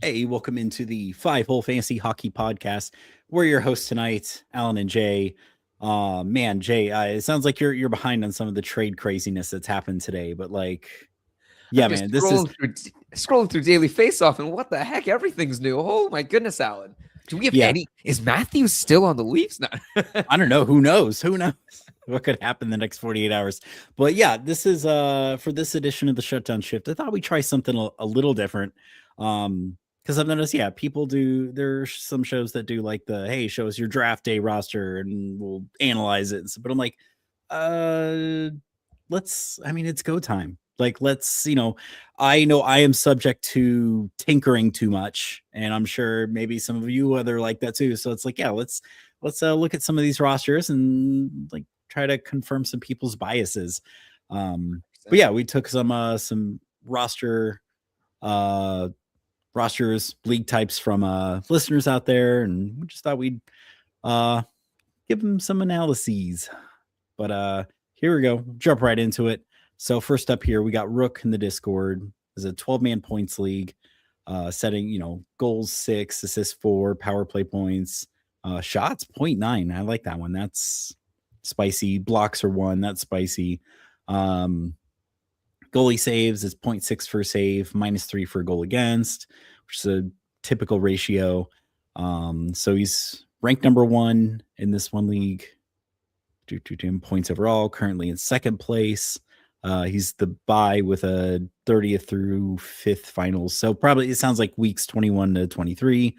Hey, welcome into the Five Hole Fantasy Hockey Podcast. We're your hosts tonight, Alan and Jay. Man, Jay, it sounds like you're behind on some of the trade craziness that's happened today, but I'm yeah, just man, this is scrolling through Daily Faceoff, and what the heck? Everything's new. Oh my goodness, Alan. Do we have yeah. any? Is Matthews still on the Leafs now? I don't know. Who knows? Who knows what could happen the next 48 hours? But yeah, this is for this edition of the Shutdown Shift. I thought we'd try something a little different. Because I've noticed, yeah, people do. There's some shows that do like the hey, show us your draft day roster and we'll analyze it. But I'm like, let's. I mean, it's go time. Like, let's. I know I am subject to tinkering too much, and I'm sure maybe some of you other like that too. So it's like, yeah, let's look at some of these rosters and like try to confirm some people's biases. But yeah, we took some rosters, league types from listeners out there, and we just thought we'd give them some analyses. But here we go. Jump right into it. So first up here, we got Rook in the Discord. It's a 12-man points league, setting, goals 6, assists 4, power play points, shots 0.9. I like that one. That's spicy. Blocks are 1. That's spicy. Goalie saves is 0.6 for save, -3 for goal against, which is a typical ratio. So he's ranked number 1 in this one league. 2 points overall, currently in second place. He's the bye with a 30th through 5th finals. So probably it sounds like weeks 21 to 23.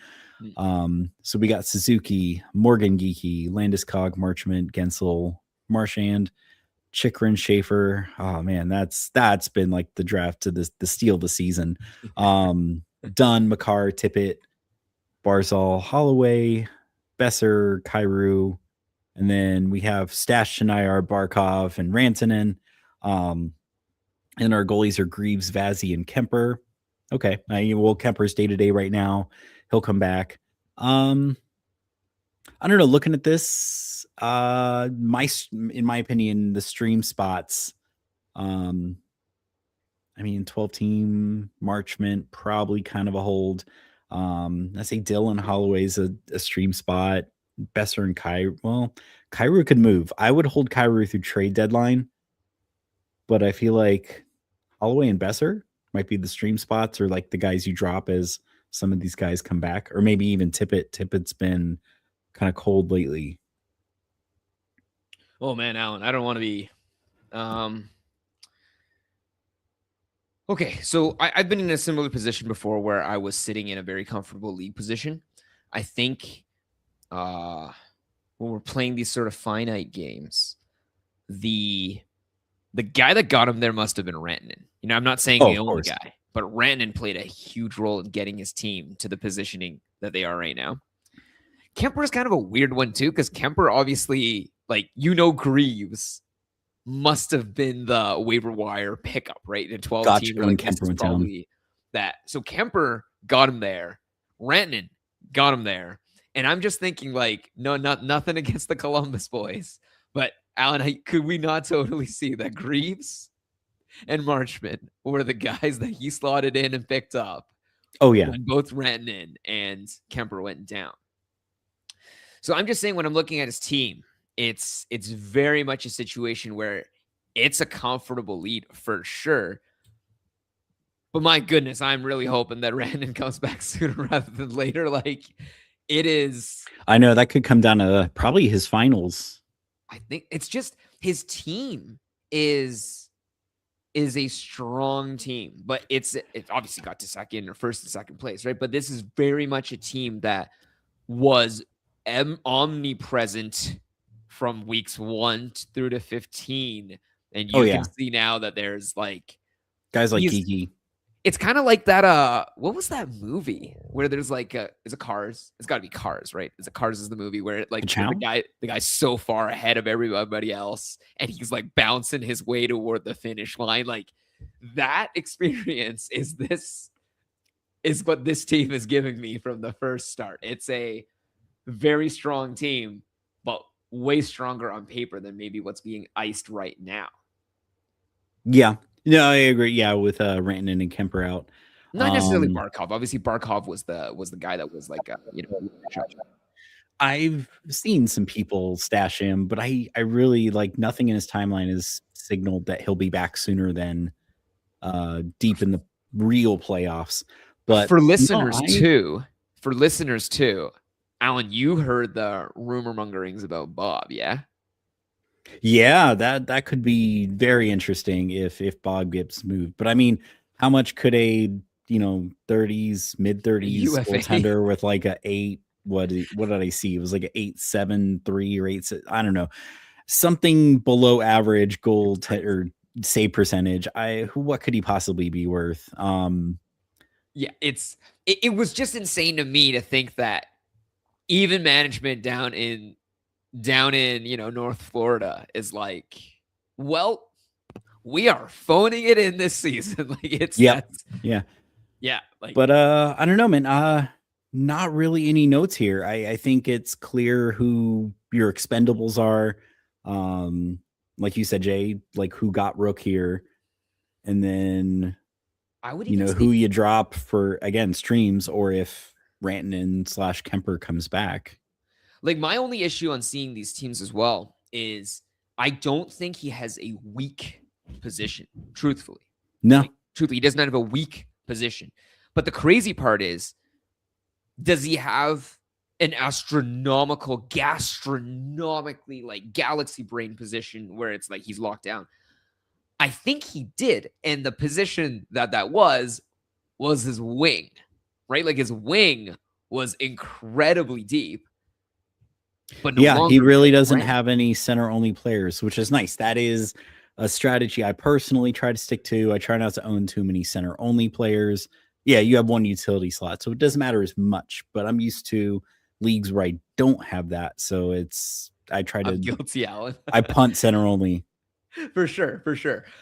So we got Suzuki, Morgan Geeky, Landeskog, Marchment, Gensel, Marchand, Chikrin, Schaefer. Oh man, that's been like the draft to the steal of the season. Dunn, Makar, Tippett, Barzal, Holloway, Besser, Kyrou, and then we have Stash, Chenier, Barkov, and Rantanen. And our goalies are Greaves, Vazzy, and Kemper. Okay, well, Kemper's day-to-day right now. He'll come back. I don't know. Looking at this, in my opinion, the stream spots. I mean, 12-team Marchment probably kind of a hold. I say Dylan Holloway's a stream spot. Besser and Kyrou. Well, Kyrou could move. I would hold Kyrou through trade deadline, but I feel like Holloway and Besser might be the stream spots or like the guys you drop as some of these guys come back, or maybe even Tippett. Tippett's been kind of cold lately. Oh man, Alan, I don't want to be. Okay, so I've been in a similar position before where I was sitting in a very comfortable league position. I think when we're playing these sort of finite games, the guy that got him there must have been Rantanen. I'm not saying the only guy, but Rantanen played a huge role in getting his team to the positioning that they are right now. Kemper is kind of a weird one too, because Kemper obviously, Greaves must have been the waiver wire pickup, right? In 12 team, when Kemper went down. That. So Kemper got him there. Rantanen got him there. And I'm just thinking, nothing against the Columbus boys, but Alan, could we not totally see that Greaves and Marchment were the guys that he slotted in and picked up? Oh yeah, when both Rantanen and Kemper went down. So I'm just saying, when I'm looking at his team, it's very much a situation where it's a comfortable lead for sure. But my goodness, I'm really hoping that Rantanen comes back sooner rather than later. It is. I know that could come down to probably his finals. I think it's just his team is a strong team, but it obviously got to first and second place, right? But this is very much a team that was omnipresent from weeks 1 through to 15, and you can see now that there's guys like Geeky. It's kind of like that. What was that movie where there's is it Cars? It's got to be Cars, right? Is it Cars? Is the movie where the guy's so far ahead of everybody else, and he's bouncing his way toward the finish line. That experience is what this team is giving me from the first start. It's a very strong team, but way stronger on paper than maybe what's being iced right now. Yeah. No, I agree. Yeah, with Rantanen and Kemper out. Not necessarily Barkov. Obviously, Barkov was the guy that was like, I've seen some people stash him, but I really like nothing in his timeline has signaled that he'll be back sooner than deep in the real playoffs. But for no, listeners too, Alan, you heard the rumor mongerings about Bob, yeah? Yeah, that could be very interesting if Bob gets moved. But I mean, how much could a 30s, mid-30s UFA. goaltender with like a 8, what did I see? It was like an 8.73 or 8, I don't know. Something below average goal or save percentage. What could he possibly be worth? Yeah, it was just insane to me to think that even management down in North Florida is like, well, we are phoning it in this season. Like it's yeah. Like, but I don't know, man. Not really any notes here. I think it's clear who your expendables are. Like you said, Jay, like who got Rook here, and then I would who you drop for again streams, or if Rantanen / Kemper comes back. Like my only issue on seeing these teams as well is I don't think he has a weak position. Truthfully, no, truthfully, he does not have a weak position. But the crazy part is, does he have an gastronomically like galaxy brain position where it's like he's locked down? I think he did. And the position that was his wing, right? Like his wing was incredibly deep. But he really doesn't have any center only players, which is nice. That is a strategy I personally try to stick to. I try not to own too many center only players. Yeah, you have one utility slot, so it doesn't matter as much, but I'm used to leagues where I don't have that. So I'm guilty, Alan. I punt center only. For sure.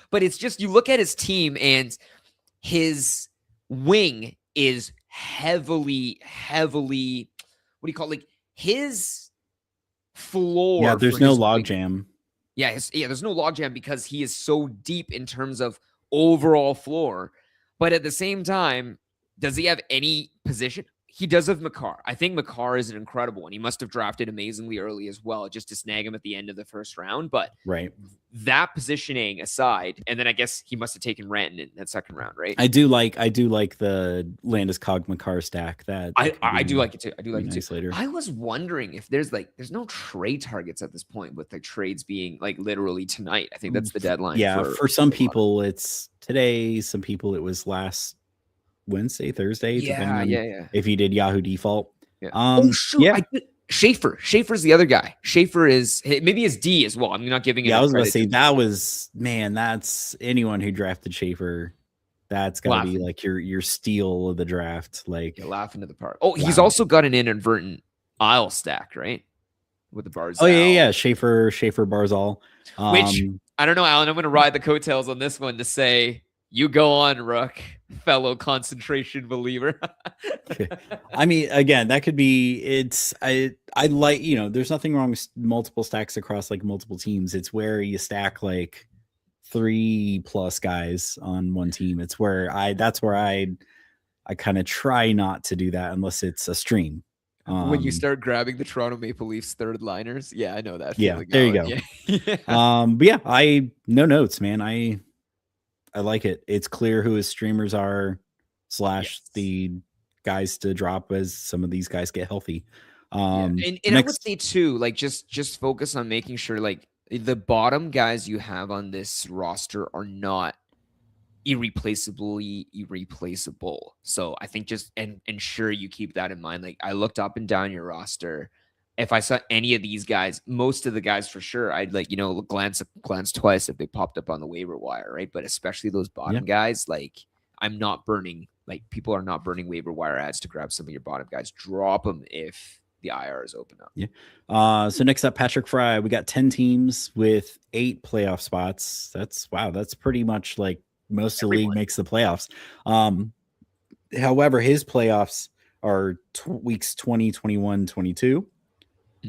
But it's just, you look at his team and his wing is heavily, what do you call it? Like his floor. Yeah, there's no logjam. Yeah, there's no logjam because he is so deep in terms of overall floor. But at the same time, does he have any position? He does have Makar. I think Makar is an incredible one. He must have drafted amazingly early as well, just to snag him at the end of the first round. But that positioning aside, and then I guess he must have taken Rantanen in that second round, right? I do like the Landeskog Makar stack. I do like it too. I do like it too. Later. I was wondering if there's no trade targets at this point, with the trades being like literally tonight. I think that's the deadline. Yeah, for some people it's today. Some people it was last Wednesday, Thursday. Yeah. If you did Yahoo default. Yeah. Schaefer's the other guy. Schaefer is maybe his D as well. I'm not giving it. Yeah, I was going to say that's anyone who drafted Schaefer. That's got to be like your steal of the draft. Like laughing to the park. Oh, he's also got an inadvertent Isle stack, right? With the Barzal. Oh yeah. Schaefer Barzal. Which I don't know, Alan. I'm going to ride the coattails on this one to say, you go on, Rook, fellow concentration believer. I mean, again, that could be. I like, there's nothing wrong with multiple stacks across like multiple teams. It's where you stack like 3+ guys on one team. It's where I kind of try not to do that unless it's a stream. When you start grabbing the Toronto Maple Leafs third liners, yeah, I know that. Yeah, there you go. Yeah. But yeah, no notes, man. I like it. It's clear who his streamers are / the guys to drop as some of these guys get healthy. And I would say too, like just focus on making sure like the bottom guys you have on this roster are not irreplaceably irreplaceable. So I think just ensure you keep that in mind. Like I looked up and down your roster. If I saw any of these guys, most of the guys for sure, I'd like, glance twice if they popped up on the waiver wire, right? But especially those bottom guys, like I'm not burning, like people are not burning waiver wire ads to grab some of your bottom guys. Drop them if the IR is open up. Yeah. So next up, Patrick Fry. We got 10 teams with 8 playoff spots. That's pretty much like most of the league makes the playoffs. However, his playoffs are weeks 20, 21, 22.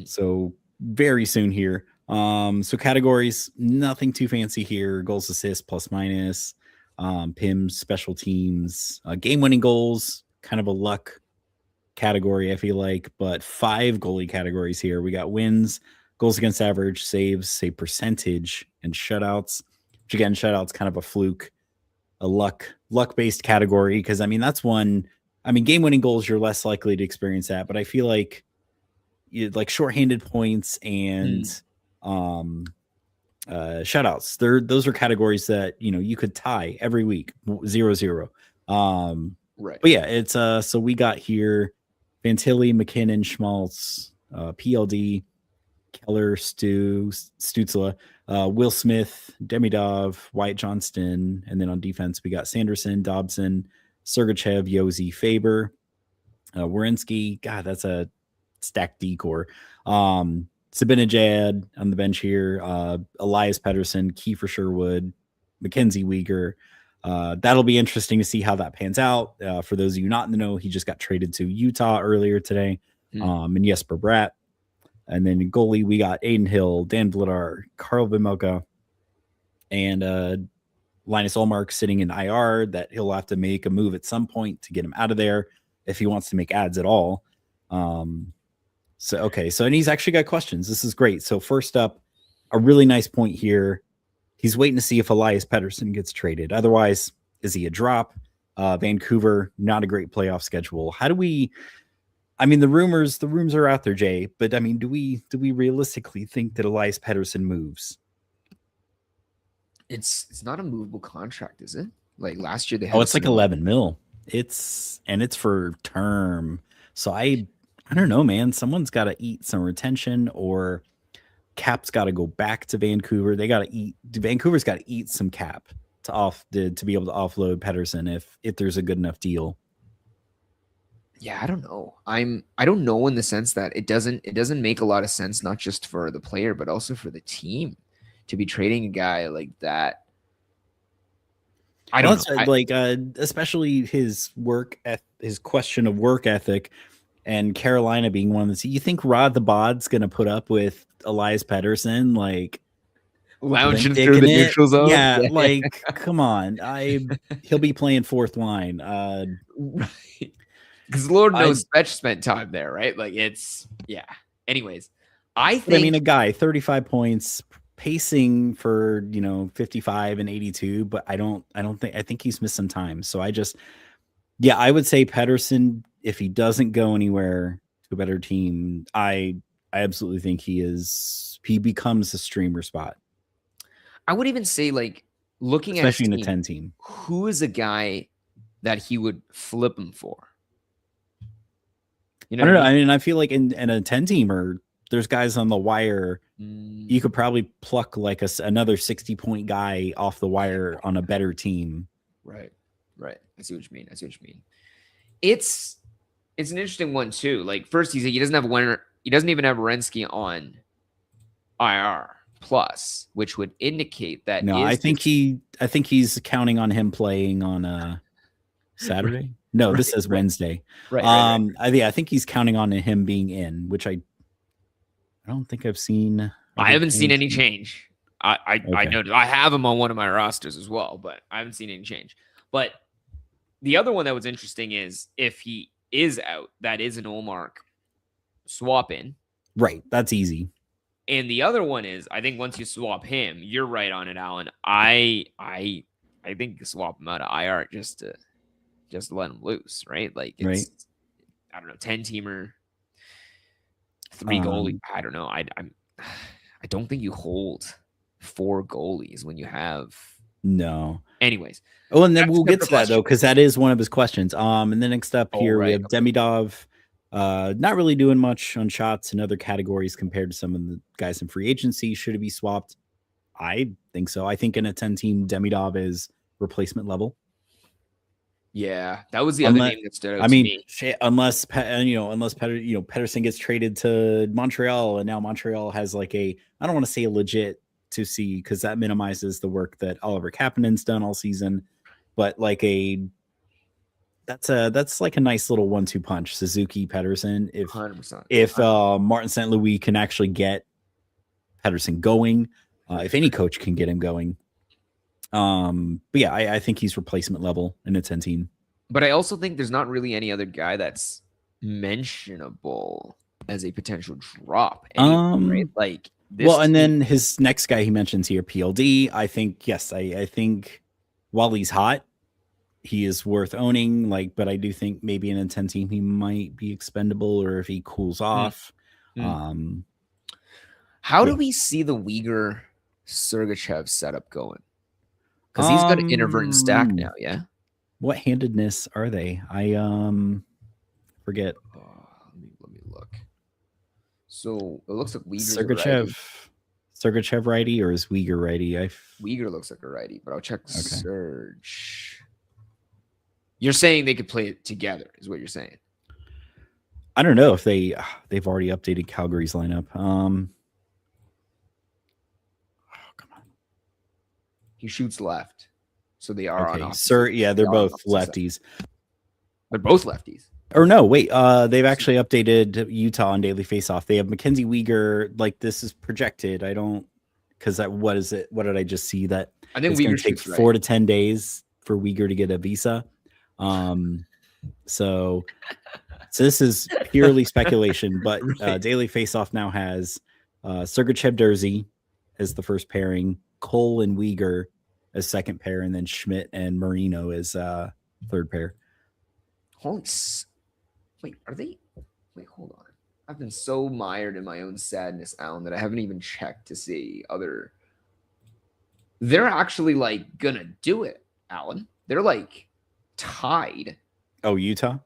So very soon here. So categories, nothing too fancy here. Goals, assists, plus minus. PIMS, special teams, game-winning goals, kind of a luck category, I feel like, but 5 goalie categories here. We got wins, goals against average, saves, save percentage, and shutouts. Which again, shutouts kind of a fluke, a luck-based category, because I mean that's one. I mean, game-winning goals, you're less likely to experience that, but I feel like like shorthanded points and shutouts. Those are categories that you could tie every week, 0-0. Right. But yeah, it's so we got here Fantilli, McKinnon, Schmaltz, PLD, Keller, Stutzla, Will Smith, Demidov, Wyatt Johnston, and then on defense we got Sanderson, Dobson, Sergachev, Yosi, Faber, Wierenski. God, that's a stacked decor. Sabinajad on the bench here, Elias Pettersson, Kiefer Sherwood, Mackenzie Weegar. That'll be interesting to see how that pans out. For those of you not in the know, he just got traded to Utah earlier today. And Jesper Bratt. And then goalie, we got Aiden Hill, Dan Vladar, Carl Vimoka, and Linus Ullmark sitting in IR that he'll have to make a move at some point to get him out of there if he wants to make ads at all. And he's actually got questions. This is great. So first up, a really nice point here. He's waiting to see if Elias Pettersson gets traded. Otherwise, is he a drop? Vancouver, not a great playoff schedule. How do we? I mean, the rumors are out there, Jay. But I mean, do we realistically think that Elias Pettersson moves? It's not a movable contract, is it? Like last year they had. Oh, it's like 11 mil. It's for term. So I don't know, man. Someone's got to eat some retention, or cap's got to go back to Vancouver. They got to eat. Vancouver's got to eat some cap to be able to offload Pettersson if there's a good enough deal. Yeah, I don't know. I don't know in the sense that it doesn't make a lot of sense, not just for the player but also for the team to be trading a guy like that. I don't know. Especially his question of work ethic, and Carolina being one of the. You think Rod the Bod's going to put up with Elias Pettersson, like lounging through the neutral zone? Yeah, like come on, he'll be playing fourth line. Right. Because Lord knows Fetch spent time there, right? Like Anyways, I mean, a guy 35 points, pacing for 55 and 82, but I think he's missed some time. So I would say Pettersson, if he doesn't go anywhere to a better team, I absolutely think he becomes a streamer spot. I would even say, like, looking especially at in a 10 team, who is a guy that he would flip him for? I don't know. I mean, I feel like in a 10 teamer, there's guys on the wire. You could probably pluck like another 60-point guy off the wire on a better team. Right. I see what you mean. It's an interesting one too. Like, first he doesn't have a winner. He doesn't even have Wierenski on IR plus, which would indicate that. No, I think he's counting on him playing on Saturday. No, this says Wednesday. Right. I think he's counting on him being in, which I don't think I've seen. I haven't seen any change. I know I have him on one of my rosters as well, but I haven't seen any change. But the other one that was interesting is if he is out, that is an Ullmark swap in. Right, that's easy. And the other one is, I think once you swap him, you're right on it, Alan. I think you swap him out of IR just to let him loose, right? Like, it's, right. I don't know, 10-teamer, 3 goalie. I don't know. I don't think you hold 4 goalies when you have. No. Anyways. Oh, and then we'll get to that though, because that is one of his questions. And then next up here we have Demidov, not really doing much on shots and other categories compared to some of the guys in free agency. Should it be swapped? I think so. I think in a 10-team, Demidov is replacement level. Yeah, that was the other name that stood out to me. Unless Pettersson gets traded to Montreal, and now Montreal has like I don't want to say a legit to see, because that minimizes the work that Oliver Kapanen's done all season, but like that's like a nice little 1-2 punch. Suzuki Pettersson. 100%. If Martin St. Louis can actually get Pettersson going, if any coach can get him going. But yeah, I think he's replacement level in a 10 team. But I also think there's not really any other guy that's mentionable as a potential drop. Anyway, right? Like this. Well, and then his next guy he mentions here, PLD. I think yes, I think while he's hot, he is worth owning. Like, but I do think maybe in a 10 team he might be expendable, or if he cools off. How do we see the Uyghur Sergachev setup going? Because he's got an inadvertent stack now, yeah. What handedness are they? I forget. Let me look. So it looks like Uyghur Sergachev righty, or is Uyghur righty? Uyghur looks like a righty, but I'll check Serge. You're saying they could play it together, is what you're saying? I don't know if they've already updated Calgary's lineup. He shoots left, so they are on. Sir, yeah, they're both lefties. They're both lefties. Or no, wait. They've actually updated Utah on daily faceoff. They have Mackenzie Uyghur. Like, this is projected. I don't, because that, what is it? What did I just see? That I think it's going to take 4 to 10 days for Uyghur to get a visa. So this is purely speculation. But daily faceoff now has Sergachev Dersey as the first pairing, Cole and Uyghur as second pair, and then Schmidt and Marino as third pair. Wait, are they? Wait, hold on. I've been so mired in my own sadness, Alan, that I haven't even checked to see other. They're actually like gonna do it, Alan. They're like tied. Oh, Utah?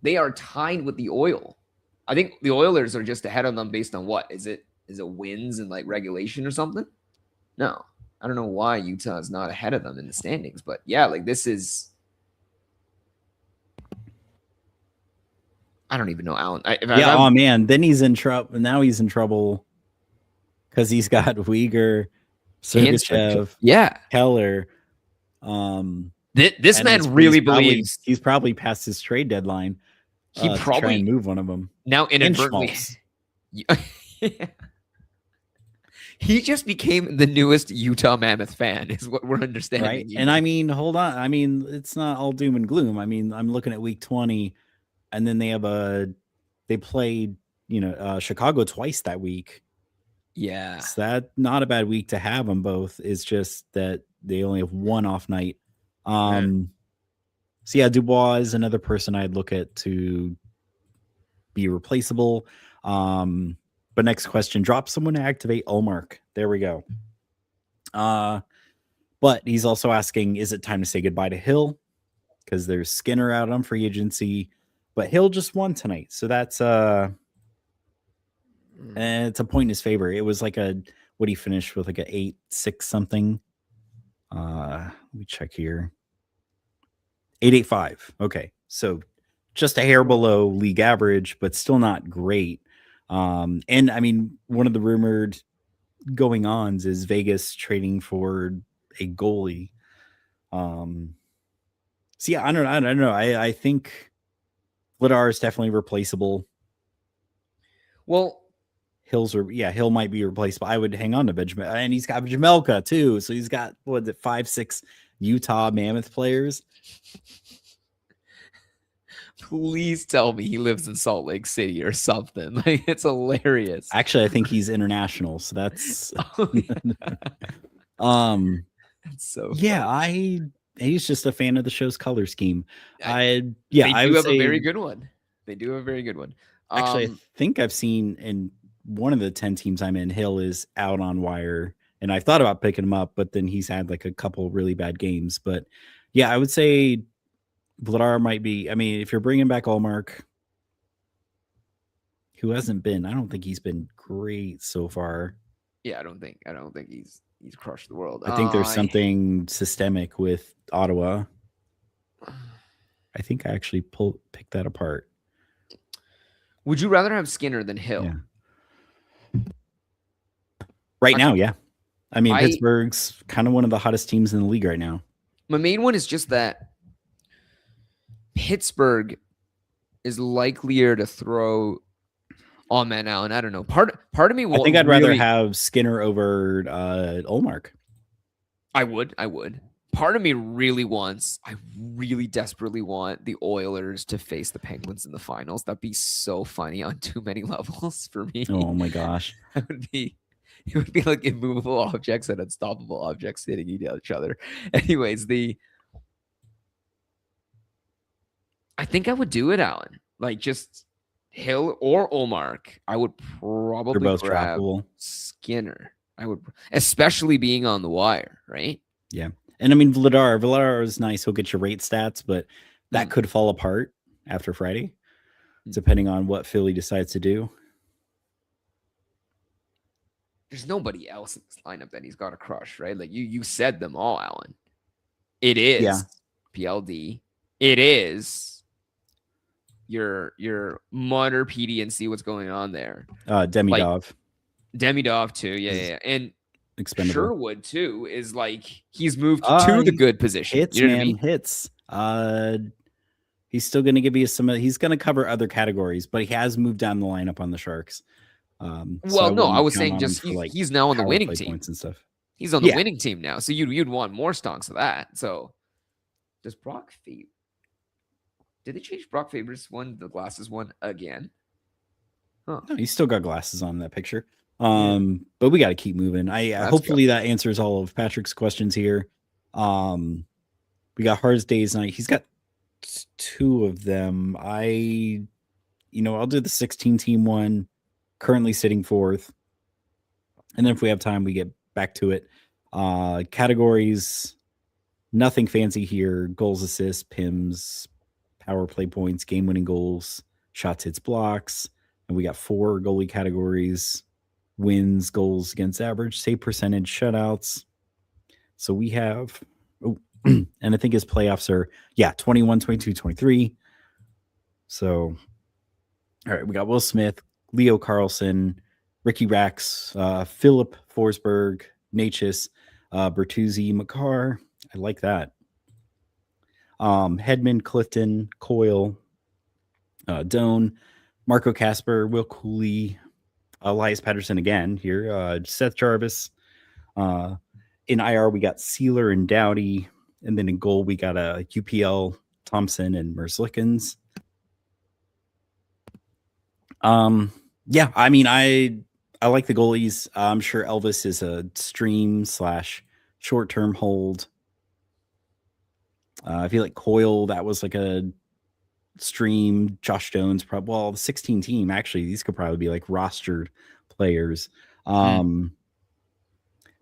They are tied with the Oil. I think the Oilers are just ahead of them based on what? Is it wins and like regulation or something? No. I don't know why Utah is not ahead of them in the standings, but yeah, like this is. I don't even know, Alan. Oh man, then he's in trouble. Now he's in trouble because he's got Uyghur, Sergachev, Keller. This man really believes he's probably past his trade deadline. He probably try and move one of them now inadvertently. He just became the newest Utah Mammoth fan, is what we're understanding. Right, and I mean, hold on. I mean, it's not all doom and gloom. I mean, I'm looking at week 20. And then they played, Chicago twice that week. Yeah. So that's not a bad week to have them both. It's just that they only have one off night. So yeah, Dubois is another person I'd look at to be replaceable. But next question, drop someone to activate Olmark. There we go. But he's also asking, is it time to say goodbye to Hill? Because there's Skinner out on free agency. But Hill just won tonight, so that's it's a point in his favor. It was like what he finished with, like a 8.6 something. Let me check here. 8.85. Okay, so just a hair below league average, but still not great. And I mean, one of the rumored going ons is Vegas trading for a goalie. So yeah, I don't know. I think Vladar is definitely replaceable. Well, Hill might be replaceable. I would hang on to Benjamin, and he's got Jamelka too. So he's got 5-6 Utah Mammoth players. Please tell me he lives in Salt Lake City or something. Like, it's hilarious. Actually, I think he's international, so that's That's so he's just a fan of the show's color scheme. They do have a very good one. Actually, I think I've seen in one of the 10 teams I'm in, Hill is out on wire, and I thought about picking him up, but then he's had like a couple really bad games. But yeah, I would say Vladar might be. I mean, if you're bringing back Olmark, who hasn't been, I don't think he's been great so far. Yeah, I don't think he's crushed the world. I think there's something systemic with Ottawa. I think I actually picked that apart. Would you rather have Skinner than Hill? Yeah. Right now, yeah. I mean, Pittsburgh's kind of one of the hottest teams in the league right now. My main one is just that Pittsburgh is likelier to throw on man now, and I don't know. Part of me will. I think I'd rather have Skinner over Olmark. I would. Part of me really wants, I really desperately want the Oilers to face the Penguins in the finals. That'd be so funny on too many levels for me. Oh my gosh. That would be, it would be like immovable objects and unstoppable objects hitting each other. Anyways, I think I would do it, Alan. Like just Hill or Olmark. I would They're probably both grab droppable. Skinner. I would, especially being on the wire, right? Yeah. And I mean, Vladar is nice. He'll get your rate stats, but that could fall apart after Friday, depending on what Philly decides to do. There's nobody else in this lineup that he's got to crush, right? Like you said them all, Alan. It is PLD. It is your Mutter PD and see what's going on there. Demidov. Demidov too, yeah. And expendable. Sherwood too is like he's moved to the good position. Hits, you know man, what I mean? hits. He's still going to give you some. He's going to cover other categories, but he has moved down the lineup on the Sharks. I was saying just he's now on the winning team points and stuff. He's on the winning team now, so you'd want more stonks of that. So does Brock Faber? Did they change Brock Faber's one, the glasses one again? Huh. No, he's still got glasses on in that picture. But we got to keep moving. Hopefully that answers all of Patrick's questions here. We got Hard's Days Night. He's got 2 of them. I'll do the 16 team one, currently sitting 4th. And then if we have time, we get back to it. Categories, nothing fancy here. Goals, assists, PIMs, power play points, game winning goals, shots, hits, blocks. And we got 4 goalie categories: wins, goals against average, save percentage, shutouts. So we have, and I think his playoffs are, 21, 22, 23. So, all right, we got Will Smith, Leo Carlson, Ricky Rax, Philip Forsberg, Natchez, Bertuzzi, Makar. I like that. Hedman, Clifton, Coyle, Doan, Marco Casper, Will Cooley, Elias Patterson again here, Seth Jarvis. In IR, we got Sealer and Dowdy. And then in goal, we got UPL, Thompson, and Merzlikins. I mean, I like the goalies. I'm sure Elvis is a stream / short-term hold. I feel like Coyle, that was like a stream. Josh Jones, the 16 team, actually, these could probably be like rostered players. But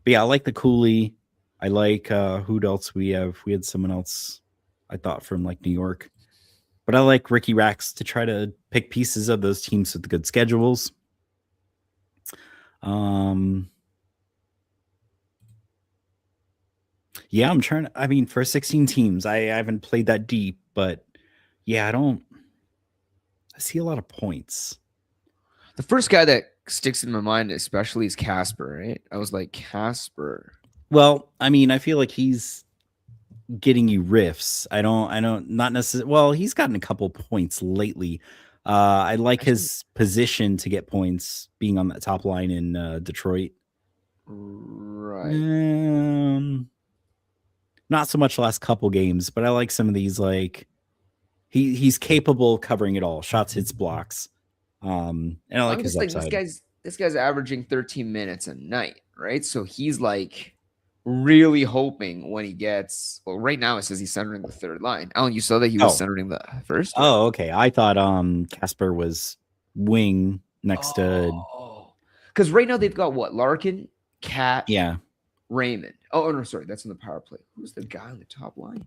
yeah, I like the Cooley. I like who else we have. We had someone else, I thought, from like New York. But I like Ricky Rax to try to pick pieces of those teams with good schedules. Yeah, I'm trying to, I mean, for 16 teams, I haven't played that deep, but yeah, I see a lot of points. The first guy that sticks in my mind, especially, is Casper, right? I was like, Casper. Well, I mean, I feel like he's getting you riffs. I don't, not necessarily. Well, he's gotten a couple points lately. I like his position to get points being on that top line in Detroit. Right. Not so much the last couple games, but I like some of these. Like he's capable of covering it all: shots, hits, blocks. And I like his upside. This guy's averaging 13 minutes a night, right? So he's like really hoping when he gets. Well, right now it says he's centering the third line. Alan, you saw that he was centering the first. Oh, okay. I thought Casper was wing next to. Because right now they've got what? Larkin, Cat, Raymond. Oh, no, sorry, that's in the power play. Who's the guy on the top line?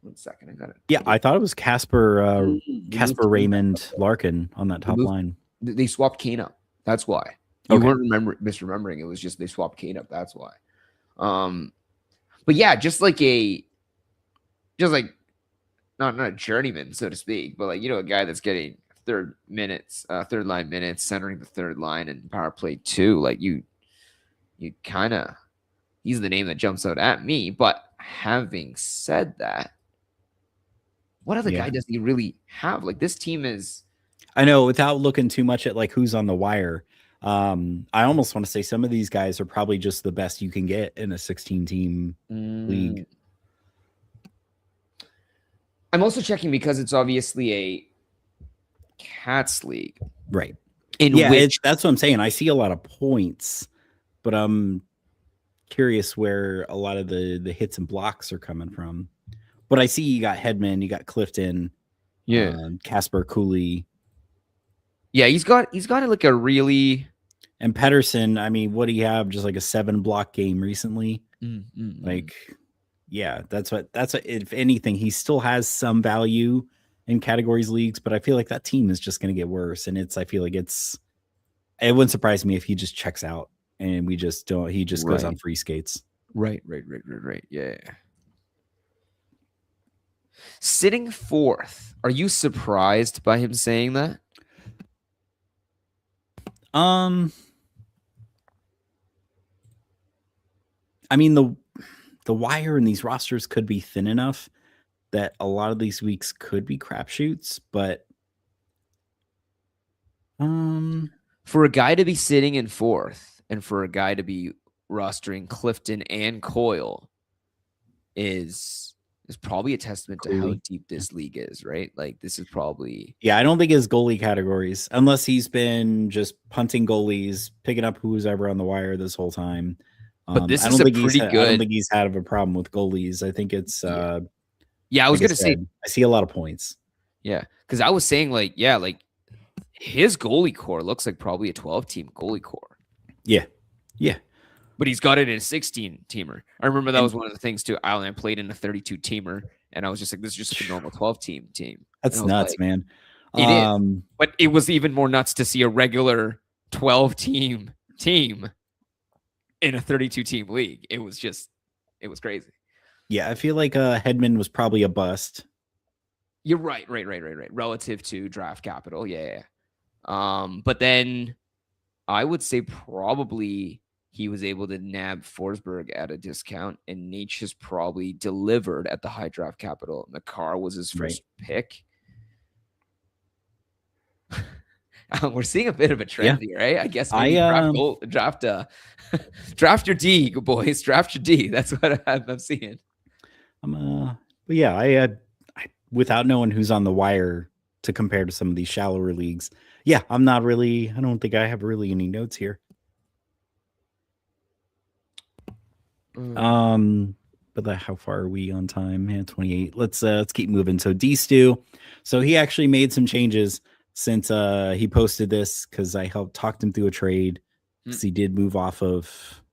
1 second, I got it. Yeah, I thought it was Casper, Raymond, Larkin on that top line. They swapped Kane up. That's why. You weren't misremembering. It was just they swapped Kane up. That's why. But yeah, just like not a journeyman, so to speak, but like, a guy that's getting third line minutes, centering the third line and power play too. Like you kind of, he's the name that jumps out at me. But having said that, what other guy does he really have? Like this team is. I know, without looking too much at like who's on the wire. I almost want to say some of these guys are probably just the best you can get in a 16 team league. I'm also checking because it's obviously a Cats league. Right. In Yeah, which that's what I'm saying. I see a lot of points, but I'm curious where a lot of the hits and blocks are coming from. But I see you got Hedman, you got Clifton, Casper Cooley. Yeah, he's got like a really and Pedersen. I mean, what do you have? Just like a 7 block game recently. Like, yeah, that's what. If anything, he still has some value in categories leagues, but I feel like that team is just going to get worse. And I feel like it wouldn't surprise me if he just checks out and we just don't. He just goes on free skates. Right. Yeah. Sitting fourth. Are you surprised by him saying that? I mean, the wire in these rosters could be thin enough that a lot of these weeks could be crapshoots, but for a guy to be sitting in fourth and for a guy to be rostering Clifton and Coyle is probably a testament to how deep this league is, right? Like, this is probably... Yeah, I don't think his goalie categories, unless he's been just punting goalies, picking up who's ever on the wire this whole time. But this is pretty good... I don't think he's had a problem with goalies. I think it's... I was going to say... I see a lot of points. Yeah, because I was saying, like, his goalie core looks like probably a 12-team goalie core. Yeah. But he's got it in a 16-teamer. I remember that was one of the things, too. I played in a 32-teamer, and I was just like, this is just a normal 12-team team. That's nuts, like, man. It is. But it was even more nuts to see a regular 12-team team in a 32-team league. It was crazy. Yeah, I feel like Hedman was probably a bust. You're right. Relative to draft capital, yeah. But then I would say probably he was able to nab Forsberg at a discount, and Nate has probably delivered at the high draft capital. Makar was his first pick. We're seeing a bit of a trend here, right? I guess maybe draft your D, boys. Draft your D. That's what I'm seeing. But yeah, I without knowing who's on the wire to compare to some of these shallower leagues. Yeah, I don't think I have really any notes here. But how far are we on time? Yeah, 28. Let's keep moving. So D-Stew. So he actually made some changes since he posted this, because I helped talk him through a trade. Because he did move off of,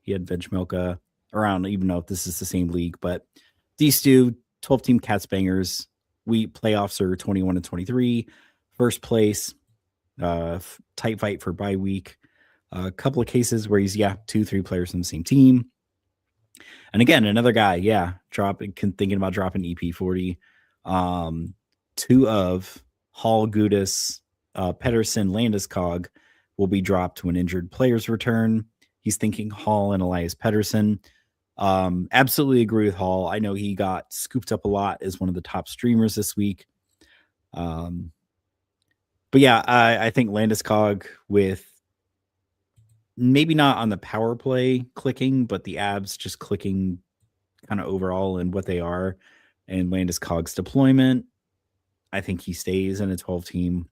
he had Vegmelka around, even though this is the same league. But D-Stew, 12-team Cats Bangers. Playoffs are 21 and 23. First place, tight fight for bye week. A couple of cases where he's 2-3 players on the same team. And again, another guy, thinking about dropping EP40. 2 of Hall, Gudis, Pedersen, Landeskog will be dropped to an injured player's return. He's thinking Hall and Elias Pedersen. Absolutely agree with Hall. I know he got scooped up a lot as one of the top streamers this week. But yeah, I think Landeskog, with maybe not on the power play clicking, but the abs just clicking kind of overall in what they are, and Landeskog's deployment, I think he stays in a 12-team.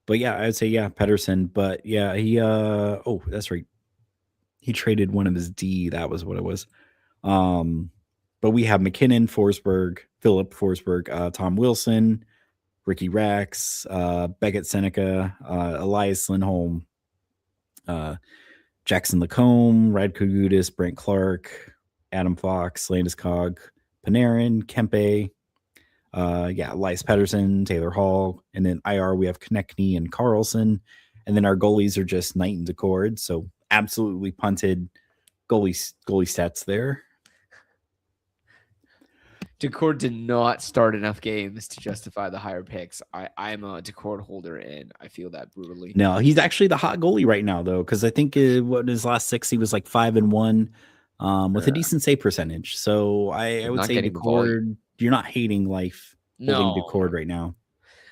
But yeah, I'd say Pedersen. But yeah, he that's right. He traded one of his D. That was what it was. But we have McKinnon, Forsberg, Philip Forsberg, Tom Wilson, Ricky Rax, Beckett Seneca, Elias Lindholm, Jackson Lacombe, Radko Gudas, Brent Clark, Adam Fox, Landeskog, Panarin, Kempe, Elias Pedersen, Taylor Hall, and then IR we have Konechny and Carlson, and then our goalies are just Knight and Decord. So absolutely punted goalie stats there. Decord did not start enough games to justify the higher picks. I'm a Decord holder, and I feel that brutally. No, he's actually the hot goalie right now, though, because I think in his last 6, he was like 5-1 with a decent save percentage. So I would say Decord, you're not hating life holding Decord right now.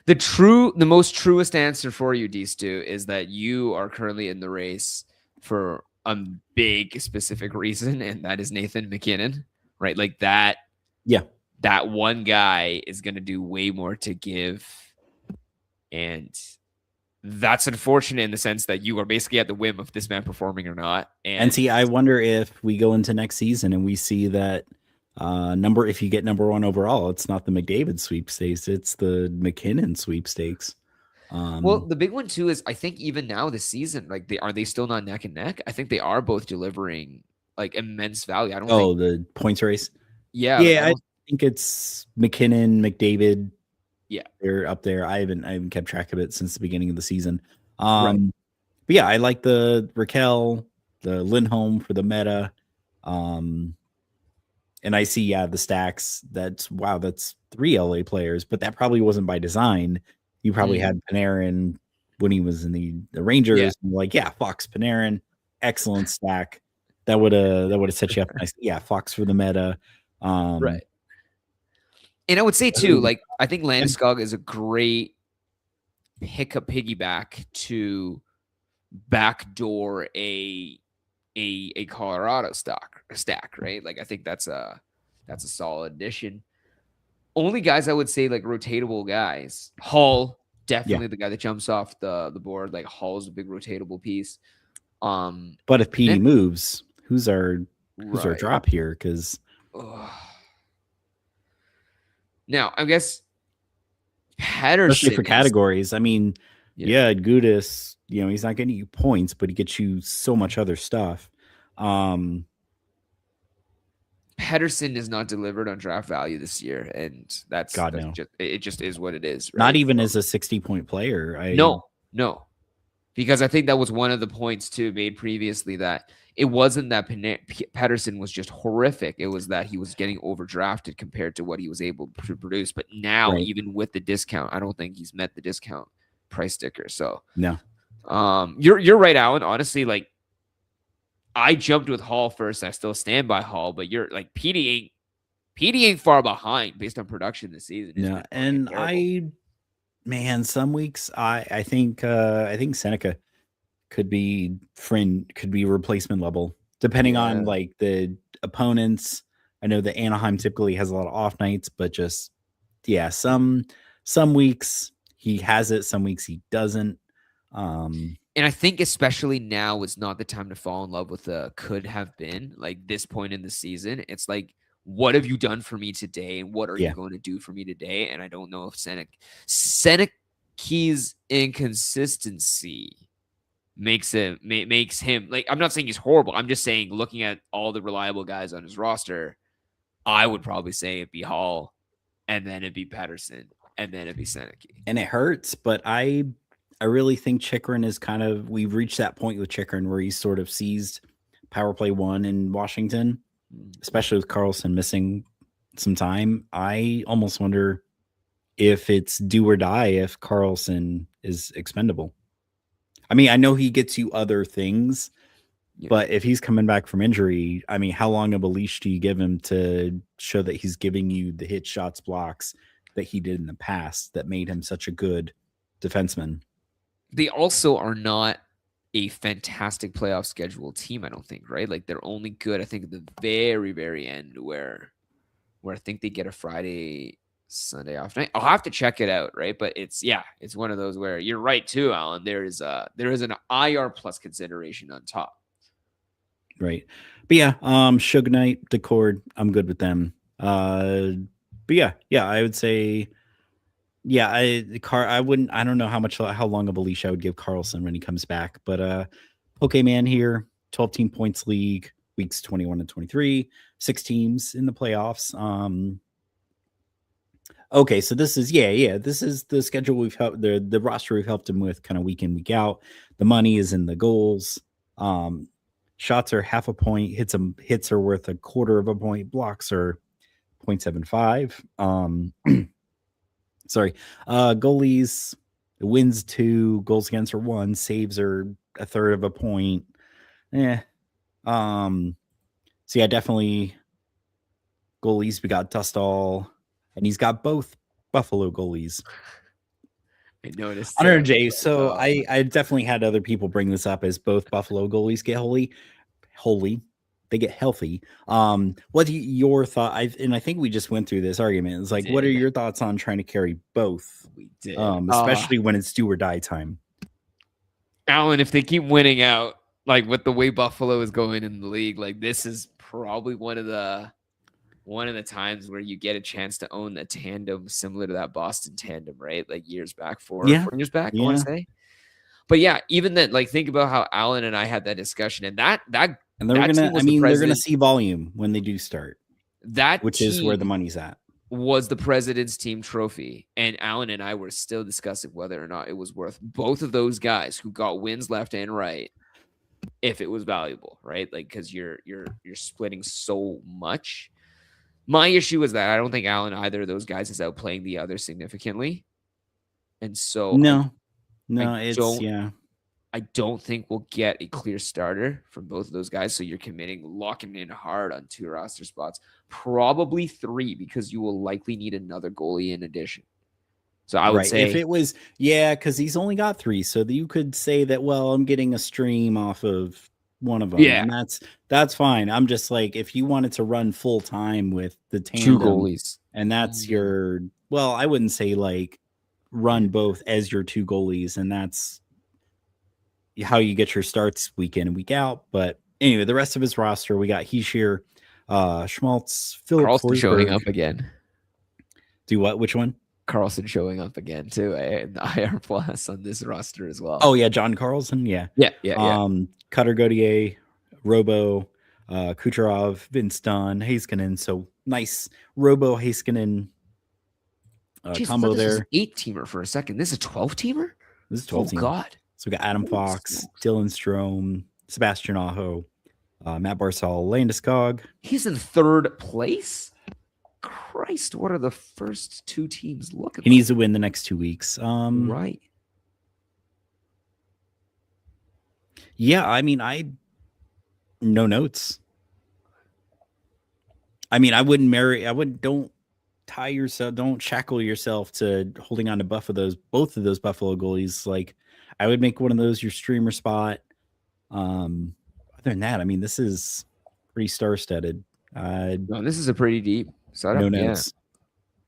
The most truest answer for you, D Stu, is that you are currently in the race for a big specific reason, and that is Nathan McKinnon, right? Like that. Yeah. That one guy is going to do way more to give, and that's unfortunate in the sense that you are basically at the whim of this man performing or not. And see, I wonder if we go into next season and we see that if you get number one overall, it's not the McDavid sweepstakes, it's the McKinnon sweepstakes. Well, the big one too is I think even now this season, like they still not neck and neck? I think they are both delivering like immense value. I don't think the points race. Yeah, like Yeah, I think it's McKinnon, McDavid. Yeah, they're up there. I haven't kept track of it since the beginning of the season. Right. But yeah, I like the Raquel, the Lindholm for the meta. And I see, the stacks. That's 3 LA players, but that probably wasn't by design. You probably had Panarin when he was in the Rangers. Yeah. And like, Fox Panarin, excellent stack. That would have set you up nice. Yeah, Fox for the meta. Right. And I would say too, like I think Landeskog is a great piggyback to backdoor a Colorado stack, right? Like I think that's a solid addition. Only guys I would say like rotatable guys. Hall, definitely the guy that jumps off the board. Like Hall's a big rotatable piece. But if PD moves, who's our drop here? Because now I guess Patterson, especially for categories. I mean, Gudis, he's not getting you points, but he gets you so much other stuff. Pedersen is not delivered on draft value this year, and that's it just is what it is. Right? Not even as a 60-point player. No, because I think that was one of the points too made previously, that it wasn't that Pedersen was just horrific. It was that he was getting overdrafted compared to what he was able to produce. But now, even with the discount, I don't think he's met the discount price sticker. So no, you're right, Alan. Honestly, like I jumped with Hall first. I still stand by Hall, but you're like PD ain't far behind based on production this season. Yeah, and some weeks I think Seneca could be replacement level depending on like the opponents. I know that Anaheim typically has a lot of off nights, but just some weeks he has it, some weeks he doesn't. And I think especially now is not the time to fall in love with the could have been. Like this point in the season, it's like, what have you done for me today? And what are you going to do for me today? And I don't know if Seneca's inconsistency makes him like, I'm not saying he's horrible. I'm just saying, looking at all the reliable guys on his roster, I would probably say it'd be Hall, and then it'd be Pedersen, and then it'd be Seneca. And it hurts, but I really think Chychrun is we've reached that point with Chychrun where he's sort of seized power play 1 in Washington, especially with Karlsson missing some time. I almost wonder if it's do or die if Karlsson is expendable. I mean, I know he gets you other things, but if he's coming back from injury, I mean, how long of a leash do you give him to show that he's giving you the hit shots, blocks that he did in the past that made him such a good defenseman? They also are not a fantastic playoff schedule team, I don't think, right? Like they're only good, I think, at the very, very end where I think they get a Friday, Sunday off night. I'll have to check it out, right? But it's one of those where you're right too, Alan. There is an IR plus consideration on top. Right. But Suge Knight, Decord, I'm good with them. But I would say I don't know how long of a leash I would give Karlsson when he comes back, but Pokemon here, 12-team points league, weeks 21 and 23, 6 teams in the playoffs. Okay, so this is this is the schedule we've helped the roster we've helped him with kind of week in, week out. The money is in the goals. Shots are half a point, hits are worth a quarter of a point, blocks are 0.75. Sorry. Goalies, wins 2, goals against are 1, saves are a third of a point. So definitely goalies. We got Dustall, and he's got both Buffalo goalies. I noticed. I don't know, Too. Jay. So Oh, I definitely had other people bring this up as both Buffalo goalies get holy. They get healthy. What your thought? I think we just went through this argument. It's like, what are did. your thoughts on trying to carry both? We did. Especially when it's do or die time. Alan, if they keep winning out, like with the way Buffalo is going in the league, like this is probably one of the times where you get a chance to own a tandem similar to that Boston tandem, right? Like years back, four years back, I want to say. But yeah, even then, like think about how Alan and I had that discussion, and that and they're gonna. I mean, they're gonna see volume when they do start. Which is where the money's at. Was the President's Team trophy, and Alan and I were still discussing whether or not it was worth both of those guys who got wins left and right, if it was valuable, right? Like because you're splitting so much. My issue is that I don't think Alan, either of those guys, is outplaying the other significantly, and so I don't think we'll get a clear starter from both of those guys. So you're locking in hard on 2 roster spots, probably 3, because you will likely need another goalie in addition. So I would say if it was, because he's only got 3. So you could say that, well, I'm getting a stream off of one of them. Yeah. And that's fine. I'm just like, if you wanted to run full time with the2 tandem, goalies, and that's I wouldn't say like run both as your 2 goalies, and that's how you get your starts week in and week out. But anyway, the rest of his roster, we got Heischer, Schmaltz, Philip Carlson showing up again. Do what? Which one? Carlson showing up again too. The IR plus on this roster as well. Oh yeah, John Carlson. Yeah. Cutter Gauthier, Robo, Kucherov, Vince Dunn, Heiskanen. So nice Robo Heiskanen combo there. 8-teamer for a second. This is a 12-teamer. This is 12 teamer. God. So we got Adam Fox, Dylan Strome, Sebastian Aho, Matt Barzal, Landeskog. He's in 3rd place. Christ, what are the first 2 teams looking? He needs to win the next 2 weeks. Right. Yeah, I mean, no notes. I mean, don't tie yourself, don't shackle yourself to holding on to both of those Buffalo goalies. Like, I would make one of those your streamer spot. Other than that, I mean, this is pretty star-studded. No, this is a pretty deep setup. No notes.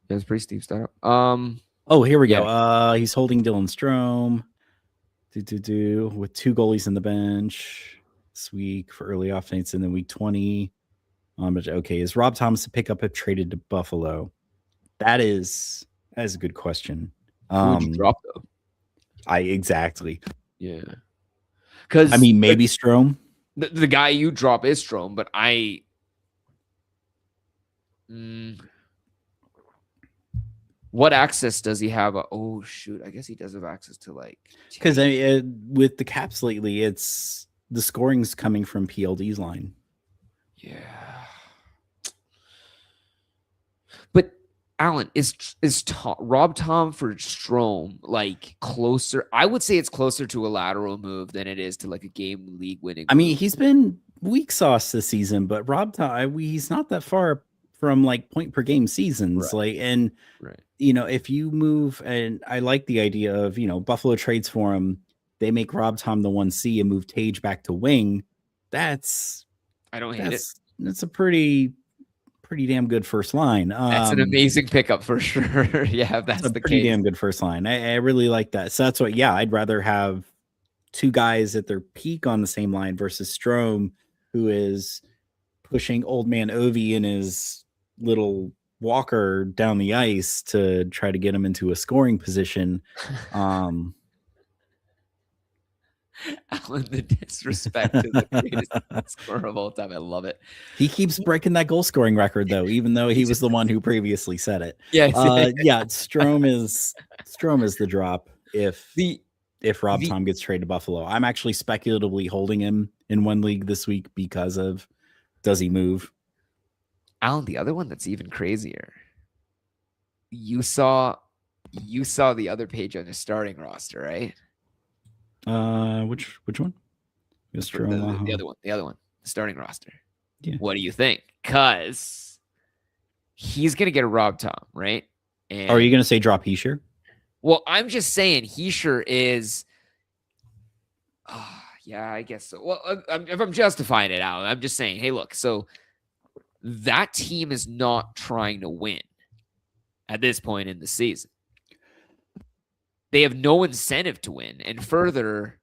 Yeah, it's pretty steep setup. Oh, here we go. He's holding Dylan Strome. With 2 goalies in the bench this week for early offense, and then week 20. Okay, is Rob Thomas a pickup if traded to Buffalo? That is a good question. Who would you drop though? Exactly. Yeah. Because I mean, maybe Strome. The guy you drop is Strome, but what access does he have? Oh shoot, I guess he does have access to like, because with the Caps lately, it's the scoring's coming from PLD's line. Yeah. But Alan, is Rob Tom for Strome like closer? I would say it's closer to a lateral move than it is to like a game league winning. I mean, he's been weak sauce this season, but Rob Tom, he's not that far from like point per game seasons. Right. If you move, and I like the idea of, Buffalo trades for him, they make Rob Tom the 1C and move Tage back to wing. I don't hate it. That's a pretty damn good first line. That's an amazing pickup for sure. Yeah, that's the pretty case. Damn good first line. I really like that. So that's what. Yeah, I'd rather have 2 guys at their peak on the same line versus Strome, who is pushing old man Ovi in his little walker down the ice to try to get him into a scoring position. Alan, the disrespect to the greatest scorer of all time. I love it. He keeps breaking that goal scoring record though, even though he was the one who previously said it. Yeah. Strome is the drop if Rob Tom gets traded to Buffalo. I'm actually speculatively holding him in one league this week because of, does he move? Alan, the other one that's even crazier. You saw the other page on his starting roster, right? Which one? The other one, the starting roster. Yeah. What do you think? Because he's gonna get a Rob Tom, right? And are you gonna say drop Heischer? Well, I'm just saying Heischer is. Yeah, I guess so. Well, if I'm justifying it out, I'm just saying, hey, look, so that team is not trying to win at this point in the season. They have no incentive to win. And further,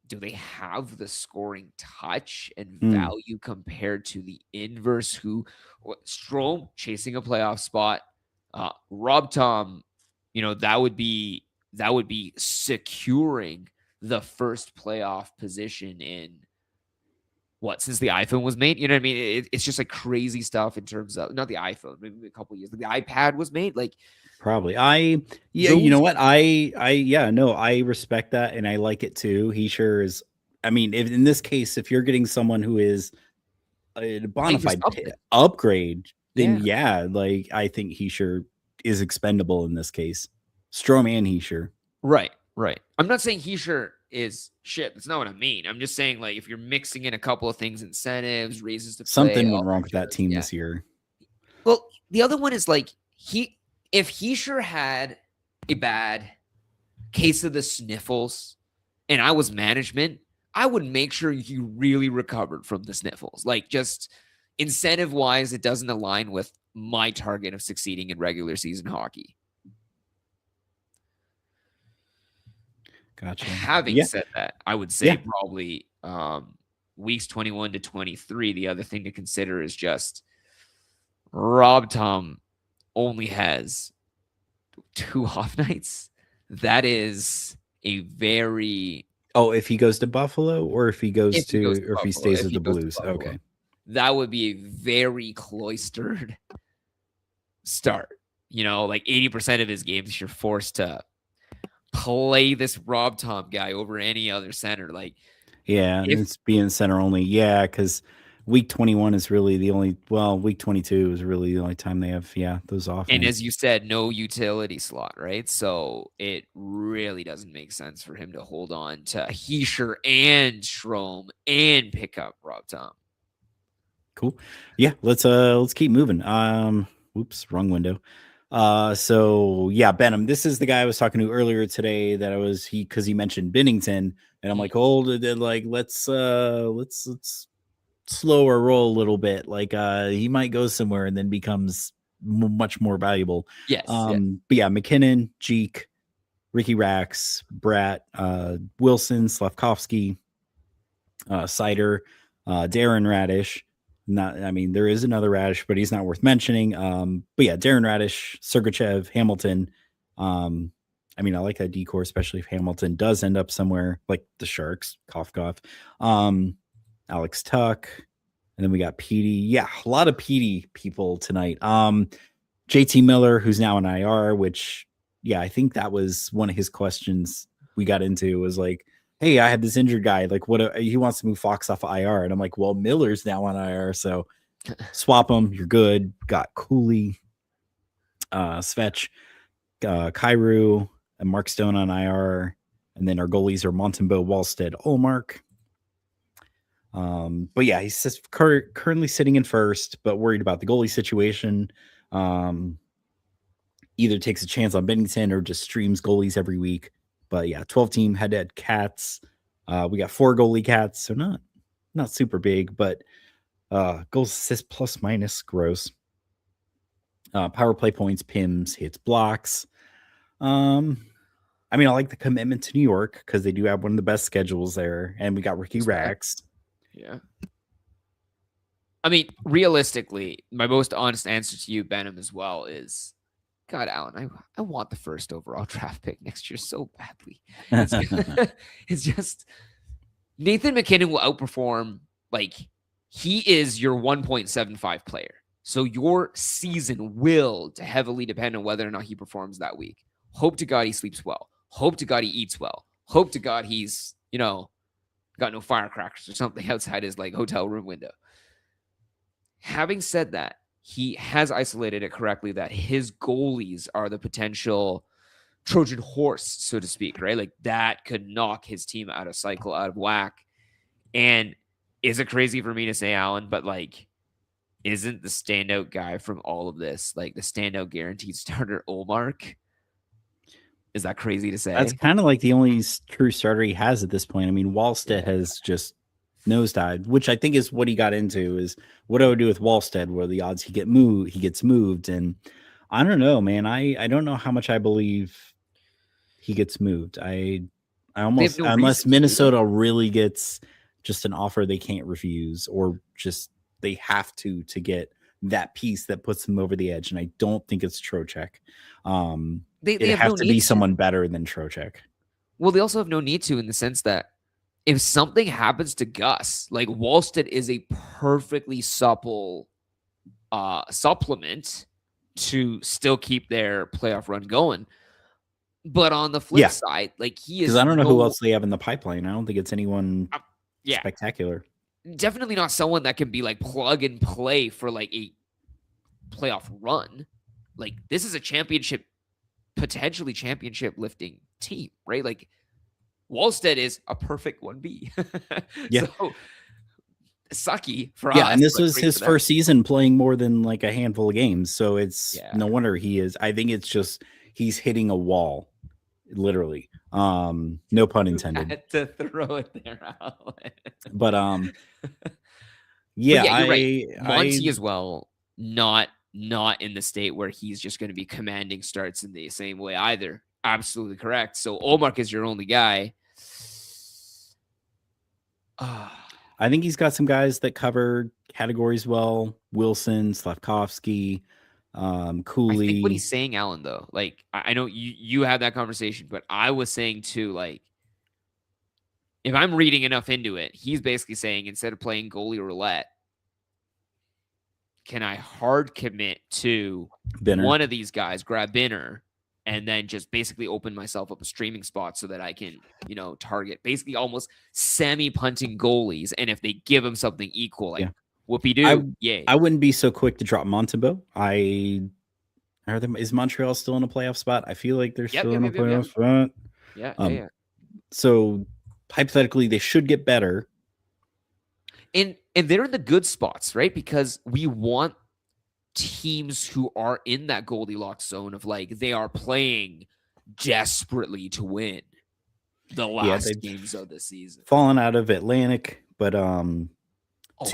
do they have the scoring touch and value compared to the inverse who Strome chasing a playoff spot, Rob Tom, that would be securing the first playoff position in since the iPhone was made. You know what I mean? It's just like crazy stuff in terms of not the iPhone, maybe a couple of years, but the iPad was made. Like probably. You know what? I respect that and I like it too. He sure is. I mean, in this case, if you're getting someone who is a bona fide upgrade, then like I think he sure is expendable in this case. Strom and Heischer. Right. I'm not saying Heischer is shit. That's not what I mean. I'm just saying, like, if you're mixing in a couple of things, incentives, raises to play, something went wrong with that team this year. Well, the other one is like if Heischer had a bad case of the sniffles and I was management, I would make sure he really recovered from the sniffles. Like, just incentive wise, it doesn't align with my target of succeeding in regular season hockey. Gotcha. Having said that, I would say probably weeks 21 to 23. The other thing to consider is just Rob Tom only has 2 off nights. That is a very if he goes to Buffalo or if he goes to if he stays with the Blues. Okay. That would be a very cloistered start. Like 80% of his games you're forced to play this Rob Tom guy over any other center. Like, it's being center only. Yeah, because week 21 is really the only. Well, week 22 is really the only time they have those off. And as you said, no utility slot, right? So it really doesn't make sense for him to hold on to Heischer and Strome and pick up Rob Tom. Cool. Yeah, let's keep moving. Whoops, wrong window. So Benham, this is the guy I was talking to earlier today that because he mentioned Binnington and I'm like, let's slow our roll a little bit. Like, he might go somewhere and then becomes much more valuable. Yes. But McKinnon, Jeek, Ricky Rax, Bratt, Wilson, Slavkovsky, Sider, Darren Radish. There is another Radish, but he's not worth mentioning. Darren Radish, Sergachev, Hamilton. I like that decor, especially if Hamilton does end up somewhere like the Sharks, cough. Alex Tuck. And then we got Petey. Yeah, a lot of Petey people tonight. JT Miller, who's now in IR, which, I think that was one of his questions we got into was like, hey, I had this injured guy. Like, he wants to move Fox off of IR. And I'm like, well, Miller's now on IR. So swap him. You're good. Got Cooley, Svech, Kyrou, and Mark Stone on IR. And then our goalies are Montembeau, Wallstead, Olmark. He's just currently sitting in first, but worried about the goalie situation. Either takes a chance on Binnington or just streams goalies every week. But 12 team head-to-head Cats. We got 4 goalie Cats, so not super big, but goals, assists, plus minus, gross. Power play points, PIMs, hits, blocks. I like the commitment to New York because they do have one of the best schedules there, and we got Ricky Rax. Yeah. Realistically, my most honest answer to you, Benham, as well is, God, Alan, I want the first overall draft pick next year so badly. It's just Nathan McKinnon will outperform. Like, he is your 1.75 player. So your season will heavily depend on whether or not he performs that week. Hope to God he sleeps well. Hope to God he eats well. Hope to God he's, got no firecrackers or something outside his hotel room window. Having said that, he has isolated it correctly that his goalies are the potential Trojan horse, so to speak, right? Like, that could knock his team out of cycle, out of whack. And is it crazy for me to say, Alan, but isn't the standout guy from all of this, like the standout guaranteed starter, Olmark? Is that crazy to say? That's kind of like the only true starter he has at this point. I mean, Wallstead has just nosedived, which I think is what he got into. Is what I would do with Wallstead, where the odds he gets moved, and I don't know, man. I don't know how much I believe he gets moved. I almost, no unless reason to, Minnesota really gets just an offer they can't refuse, or just they have to get that piece that puts them over the edge. And I don't think it's Trocheck. They It'd have have no to need be to. someone better than Trocheck. Well, they also have no need to, in the sense that if something happens to Gus, like Wallstead is a perfectly supple supplement to still keep their playoff run going. But on the flip side, like he is, because I don't know who else they have in the pipeline. I don't think it's anyone spectacular. Definitely not someone that can be like plug and play for like a playoff run. Like this is a potentially championship lifting team, right? Like Wallstead is a perfect 1B. So sucky for us. And this was his first season playing more than like a handful of games. So it's no wonder he is. I think it's just he's hitting a wall, literally. No pun intended. Had to throw it there, but you're right. Monty as well, not in the state where he's just going to be commanding starts in the same way either. Absolutely correct. So Olmark is your only guy. I think he's got some guys that cover categories well. Wilson, Slavkovsky, Cooley. I think what he's saying, Alan, though, like I know you had that conversation, but I was saying too, like if I'm reading enough into it, he's basically saying instead of playing goalie roulette, can I hard commit to one of these guys, grab Binner, and then just basically open myself up a streaming spot so that I can, target basically almost semi-punting goalies. And if they give him something equal, like whoopee-doo, yay. I wouldn't be so quick to drop Montembeau. Is Montreal still in a playoff spot? I feel like they're still in a playoff spot. Yeah. So hypothetically, they should get better. And they're in the good spots, right? Because we want teams who are in that Goldilocks zone of like they are playing desperately to win the last games of the season. Fallen out of Atlantic, but 2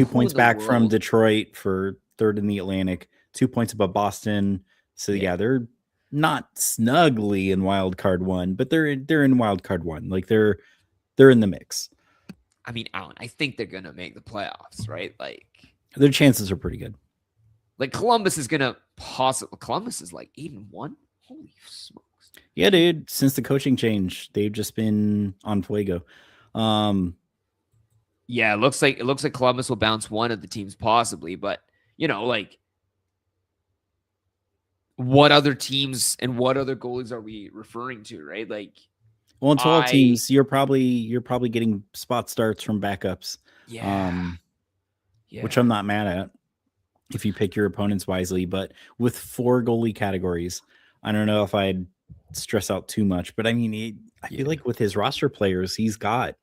points back from Detroit for third in the Atlantic, 2 points above Boston. So they're not snugly in wild card one, but they're in wild card one. Like they're in the mix. I mean, Alan, I think they're gonna make the playoffs, right? Like their chances are pretty good. Like Columbus is gonna possibly. Columbus is like 8-1. Holy smokes! Yeah, dude. Since the coaching change, they've just been on fuego. Yeah, it looks like Columbus will bounce one of the teams possibly, but like what other teams and what other goalies are we referring to, right? Like, well, in 12 teams, you're probably getting spot starts from backups. Which I'm not mad at if you pick your opponents wisely. But with 4 goalie categories, I don't know if I'd stress out too much. But I mean, I feel like with his roster players, he's got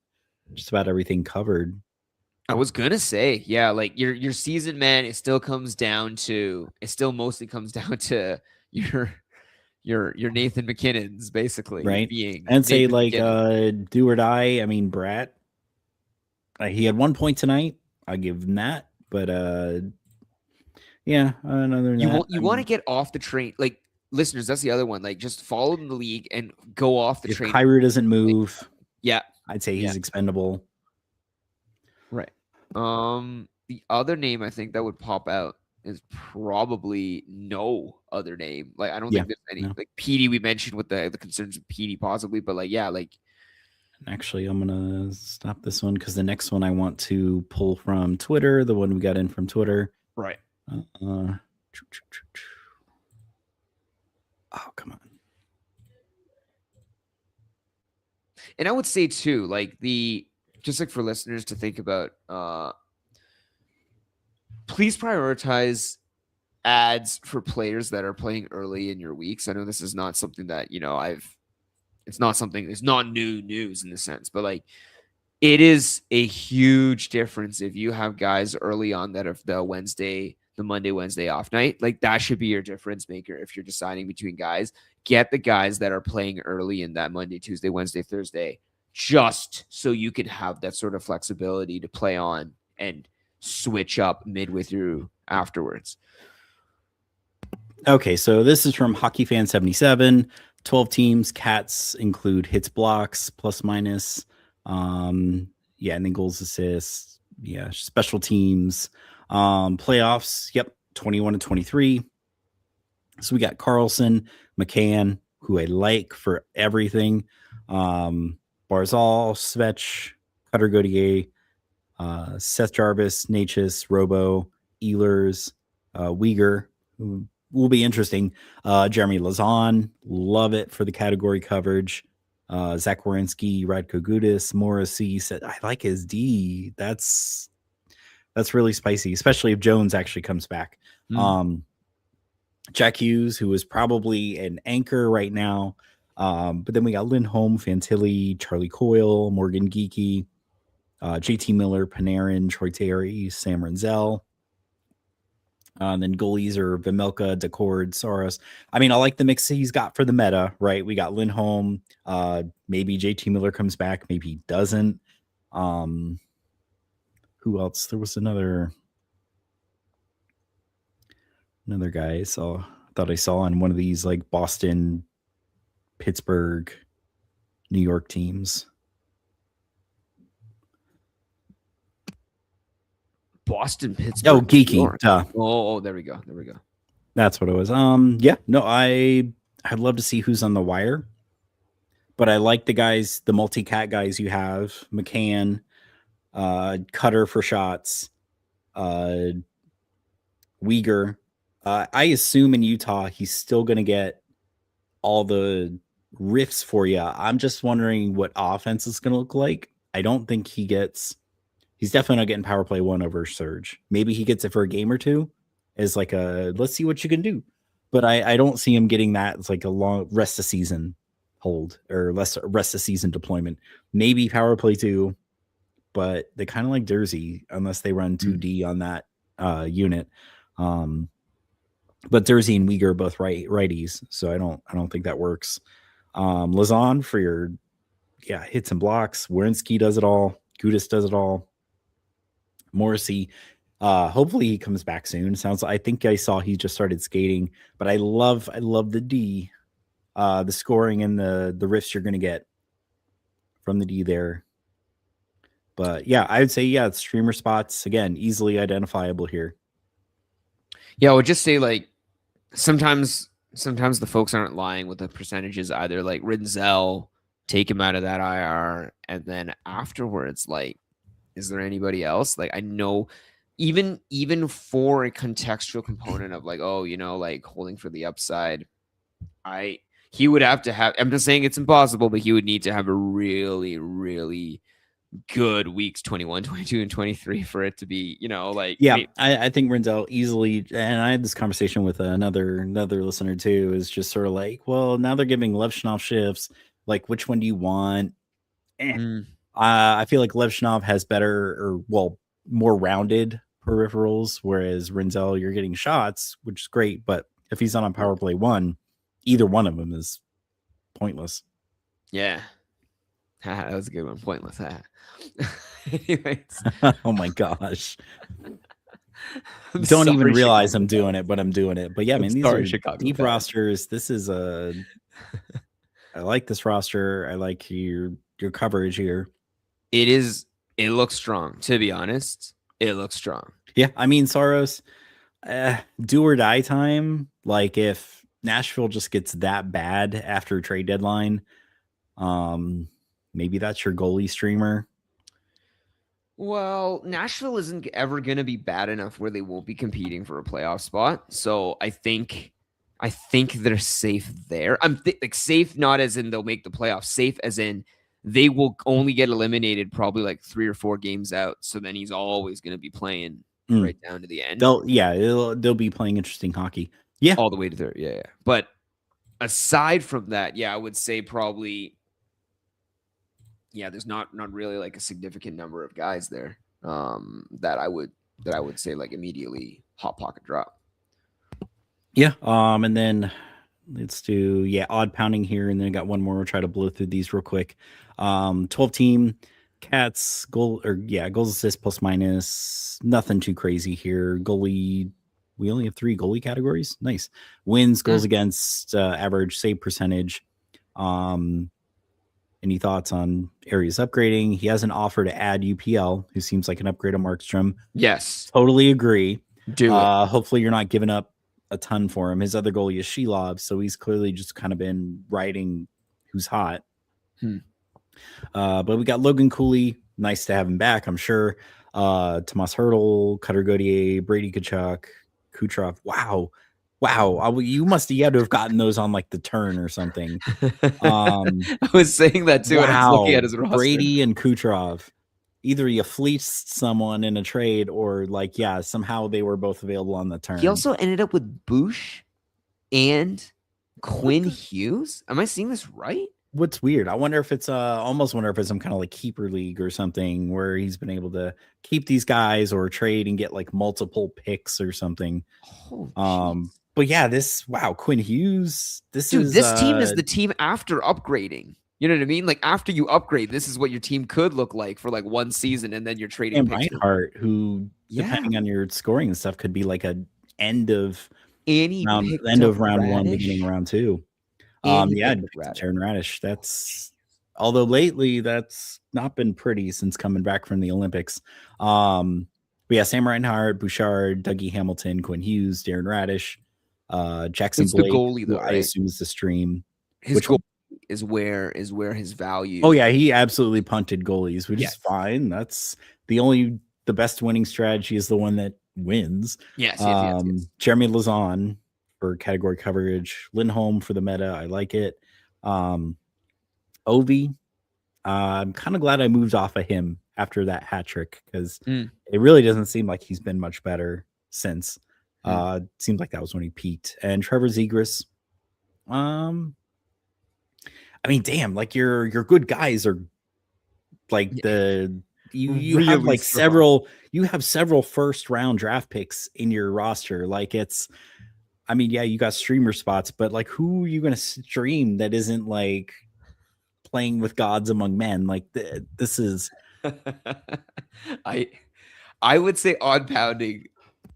just about everything covered. I was gonna say, like your season, man, it still mostly comes down to your Nathan McKinnon's basically, right? Being and say Nathan like McKinnon. Do or die. I mean, Bratt, he had 1 point tonight. I'll give him that. But other than that, you want to get off the train, like listeners. That's the other one. Like just follow in the league and go off the train. If Kyrou doesn't move, like, I'd say he's expendable. Right. The other name I think that would pop out is probably no other name. Like I don't think there's any. Like Petey, we mentioned with the concerns of Petey possibly, but like actually, I'm gonna stop this one because the next one I want to pull from Twitter, the one we got in from Twitter. Right. Oh, come on. And I would say too, like just like for listeners to think about, please prioritize ads for players that are playing early in your weeks. I know this is not something that, it's not new news in the sense, but like it is a huge difference if you have guys early on that are the the Monday, Wednesday off night. Like that should be your difference maker if you're deciding between guys. Get the guys that are playing early in that Monday, Tuesday, Wednesday, Thursday, just so you can have that sort of flexibility to play on and switch up midway through afterwards. Okay, so this is from Hockey Fan 77. 12 teams. Cats include hits, blocks, plus minus. Yeah, and then goals, assists. Yeah, special teams. Playoffs. Yep, 21 to 23. So we got Carlson, McCann, who I like for everything. Barzal, Svech, Cutter Gauthier, Seth Jarvis, Natchez, Robo, Ehlers, Uyghur, who will be interesting. Jeremy Lazan, love it for the category coverage. Zach Werenski, Radko Gudas, Morrissey said, I like his D. That's really spicy, especially if Jones actually comes back. Jack Hughes, who is probably an anchor right now. But then we got Lindholm, Fantilli, Charlie Coyle, Morgan Geeky, JT Miller, Panarin, Troy Terry, Sam Renzel. And then goalies are Vimelka, Decord, Soros. I mean, I like the mix he's got for the meta, right? We got Lindholm. Maybe JT Miller comes back. Maybe he doesn't. Who else? There was another guy thought I saw on one of these like Boston, Pittsburgh, New York teams. Boston, Pittsburgh. Oh, Geeky. Oh, there we go. That's what it was. Yeah, no, I'd love to see who's on the wire, but I like the guys, the multi-cat guys you have, McCann, Cutter for shots, Uyghur. I assume in Utah he's still going to get all the riffs for you. I'm just wondering what offense is going to look like. I don't think he's definitely not getting power play 1 over Surge. Maybe he gets it for a game or two as like let's see what you can do. But I don't see him getting that. It's like a long rest of season hold or less rest of season deployment. Maybe power play 2, but they kind of like Jersey unless they run 2D on that unit. But Jersey and Uyghur are both righties, so I don't think that works. Lazan for your hits and blocks. Werenski does it all. Gudas does it all. Morrissey, hopefully he comes back soon. I think I saw he just started skating, but I love the D, the scoring and the riffs you're going to get from the D there. But yeah, I would say it's streamer spots again, easily identifiable here. Yeah, I would just say like sometimes the folks aren't lying with the percentages either. Like Renzel, take him out of that IR, and then afterwards, like, is there anybody else? Like, I know even for a contextual component of like, oh, like holding for the upside, he would have to have. I'm just saying it's impossible, but he would need to have a really, really good weeks 21, 22, and 23 for it to be, like. Yeah, I think Renzel easily, and I had this conversation with another listener too, is just sort of like, well, now they're giving Levchnov shifts. Like, which one do you want? I feel like Levchnov has more rounded peripherals, whereas Renzel, you're getting shots, which is great, but if he's not on power play 1, either one of them is pointless. Yeah. That was a good one. Pointless. Anyways. Oh my gosh. Don't even realize I'm doing it, but I'm doing it. But yeah, man, these are deep rosters. This is I like this roster. I like your coverage here. It looks strong, to be honest. It looks strong. Yeah, I mean, Soros, do or die time. Like if Nashville just gets that bad after trade deadline, maybe that's your goalie streamer. Well, Nashville isn't ever going to be bad enough where they won't be competing for a playoff spot. So I think they're safe there. I'm like safe, not as in they'll make the playoffs, safe as in they will only get eliminated probably like 3 or 4 games out. So then he's always going to be playing right down to the end. They'll be playing interesting hockey. Yeah. All the way to there. Yeah. But aside from that, I would say probably, there's not really like a significant number of guys there that I would that I would say like immediately hot pocket drop. Yeah. And then let's do odd pounding here, and then I got one more. We'll try to blow through these real quick. 12 team Cats goals assist plus minus. Nothing too crazy here. Goalie, we only have 3 goalie categories. Nice. Wins, goals against, average, save percentage. Any thoughts on areas upgrading? He has an offer to add UPL, who seems like an upgrade of Markstrom. Yes. Totally agree. Do it. Hopefully you're not giving up a ton for him. His other goalie is Shelov, so he's clearly just kind of been riding who's hot. But we got Logan Cooley. Nice to have him back, I'm sure. Tomas Hertl, Cutter Gauthier, Brady Kachuk, Kucherov. Wow. You had to have gotten those on like the turn or something. I was saying that too. When I was looking at his roster. Brady and Kucherov. Either you fleeced someone in a trade, or somehow they were both available on the turn. He also ended up with Bush and Quinn Hughes. Am I seeing this right? What's weird? I wonder if it's almost wonder if it's some kind of like keeper league or something where he's been able to keep these guys or trade and get like multiple picks or something. But Quinn Hughes. This team is the team after upgrading. You know what I mean? Like after you upgrade, this is what your team could look like for like one season, and then you're trading. And Reinhardt, who depending on your scoring and stuff, could be like a end of round 1, beginning round 2. Jaron Radish. That's although lately that's not been pretty since coming back from the Olympics. Sam Reinhardt, Bouchard, Dougie Hamilton, Quinn Hughes, Darren Radish, Jackson He's Blake, the goalie, though, I assume is the stream. His goal is where his value. Oh yeah, he absolutely punted goalies, which is fine. That's the best winning strategy is the one that wins. Yes. Jeremy Lazon for category coverage, Lindholm for the meta. I like it. Ovi, I'm kind of glad I moved off of him after that hat trick because it really doesn't seem like he's been much better since. Seems like that was when he peaked. And Trevor Zegras, I mean, damn, like your good guys are like you really have like strong. You have several first round draft picks in your roster. Like you got streamer spots, but like who are you going to stream that isn't like playing with gods among men? Like this is I would say odd pounding.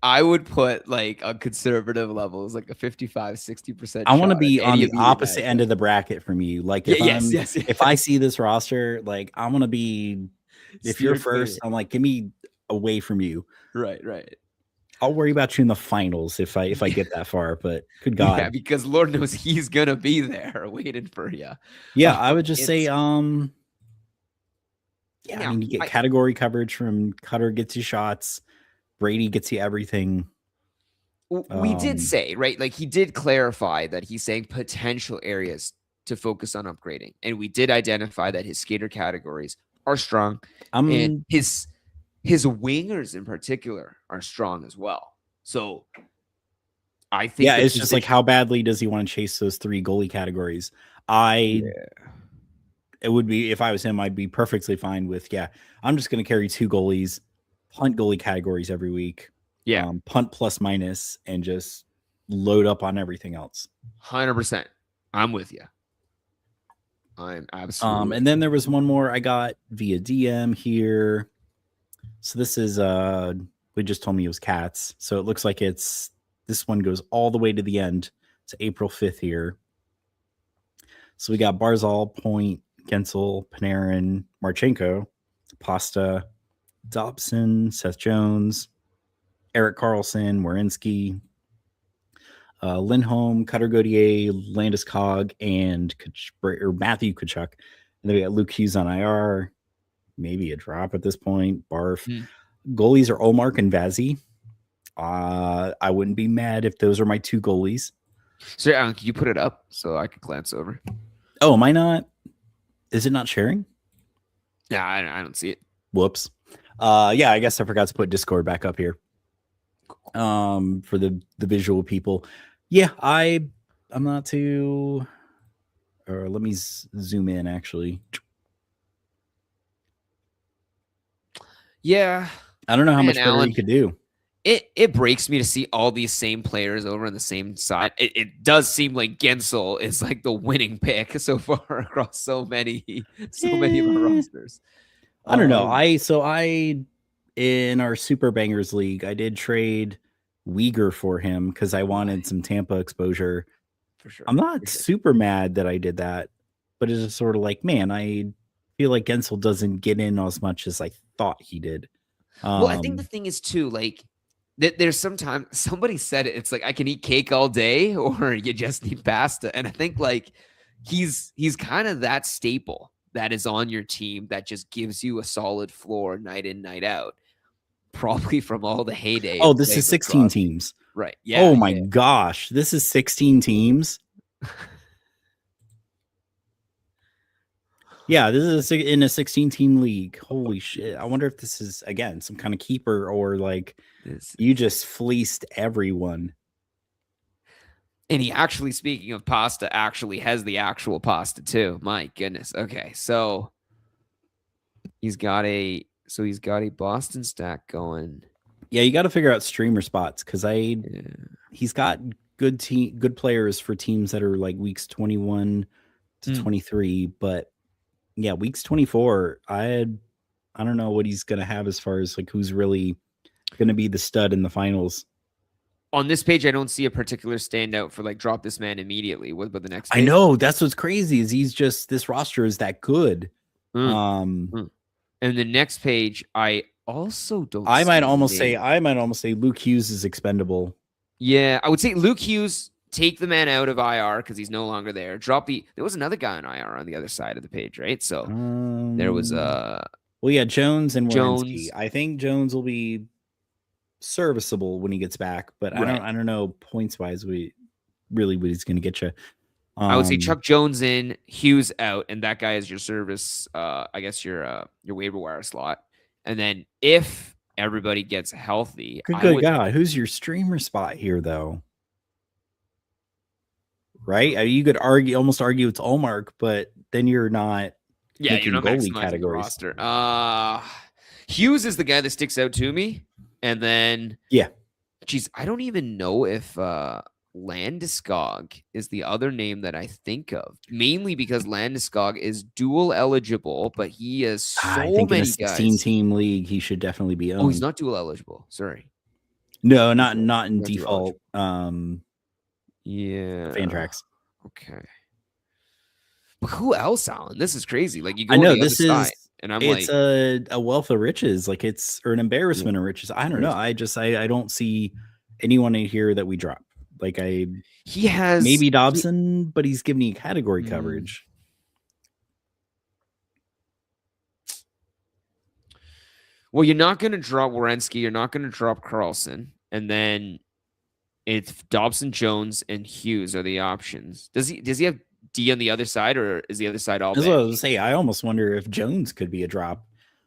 I would put like on conservative levels, like a 55-60%. I want to be on the opposite end of the bracket from you. Like if I see this roster, like I want to be. If you're first, I'm like, give me away from you. Right. I'll worry about you in the finals if I get that far. But good God, yeah, because Lord knows he's gonna be there waiting for you. Yeah, I would just say, I mean, you get category coverage from Cutter gets you shots. Brady gets you everything. We did say, right? Like he did clarify that he's saying potential areas to focus on upgrading. And we did identify that his skater categories are strong. And his wingers in particular are strong as well. So I think it's just like how badly does he want to chase those 3 goalie categories? It would be, if I was him, I'd be perfectly fine with, I'm just going to carry 2 goalies, punt goalie categories every week. Punt plus minus and just load up on everything else. 100%. I'm with you. I'm absolutely. And then there was one more I got via DM here. So this is we just told me it was Cats. So it looks like this one goes all the way to the end to April 5th here. So we got Barzal, Point, Gensel, Panarin, Marchenko, Pasta, Dobson, Seth Jones, Eric Carlson, Wierenski, Lindholm, Cutter Gauthier, Landeskog, and Matthew Kachuk. And then we got Luke Hughes on IR. Maybe a drop at this point. Barf. Goalies are Olmark and Vazzy. I wouldn't be mad if those are my 2 goalies. So, can you put it up so I can glance over? Oh, am I not? Is it not sharing? Yeah, I don't see it. Whoops. I guess I forgot to put Discord back up here. For the visual people. Yeah, I'm not too. Or let me zoom in. Actually. Yeah, I don't know how Man, much better he Alan, could do. it breaks me to see all these same players over on the same side. It does seem like Gensel is like the winning pick so far across so many of our Eh, rosters. I don't know. Um, I in our Super Bangers League, I did trade Uyghur for him because I why? wanted some Tampa exposure. For sure. I'm not For sure. super mad that I did that, but it's just sort of like, man, I feel like Gensel doesn't get in as much as I thought he did. Well, I think the Um, thing is too, like that there's sometimes somebody said it, it's like I can eat cake all day or you just need pasta. And I think like he's kind of that staple that is on your team that just gives you a solid floor night in, night out. Probably from all the heyday oh, of this playing is 16 lacrosse. teams. Right. Yeah. Oh my Yeah. gosh, this is 16 teams. Yeah, this is in a 16 team league. Holy shit. I wonder if this is again some kind of keeper or like This you is just fleeced everyone. and he actually, speaking of pasta, actually has the actual pasta too. My goodness. Okay. He's got a Boston stack going. Yeah, you got to figure out streamer spots because Yeah. he's got good players for teams that are like weeks 21 to 23, but yeah, weeks 24, I don't know what he's gonna have as far as like who's really gonna be the stud in the finals. On this page, I don't see a particular standout for like drop this man immediately. What about the next I page? know that's what's crazy is he's just this roster is that good. Mm, Um, mm. And the next page, I also don't I see might a almost name. say Luke Hughes is expendable. Yeah, I would say Luke Hughes, take the man out of IR because he's no longer there. There was another guy on IR on the other side of the page, right? So there was Well, yeah, Jones and Wierenski. Jones. I think Jones will be serviceable when he gets back, but Right. I don't know points wise we really what he's going to get you. I would say Chuck Jones in, Hughes out, and that guy is your service. I guess your waiver wire slot. And then if everybody gets healthy, I good would. God, who's your streamer spot here though? Right? You could almost argue it's Olmark, but then you're not Yeah, you're making not goalie maximizing the categories. roster. Hughes is the guy that sticks out to me, and then Yeah, geez, I don't even know if Landeskog is the other name that I think of, mainly because Landeskog is dual eligible, but he has I so think in a many 16 guys. team league he should definitely be Oh, he's owned. not dual eligible. Sorry. No, He's not in not dual default. eligible. Yeah. Fantrax. Okay. But who else, Alan? This is crazy. Like you I go on know the other this is side, and I'm it's like, a wealth of riches, like it's or an embarrassment of riches. I don't know. I don't see anyone in here that we drop. Like he has maybe Dobson, but he's giving you category coverage. Well, you're not going to drop Werenski. You're not going to drop Carlson. And then it's Dobson, Jones, and Hughes are the options. Does he have D on the other side, or is the other side all That's what I bad? was say. I almost wonder if Jones could be a drop,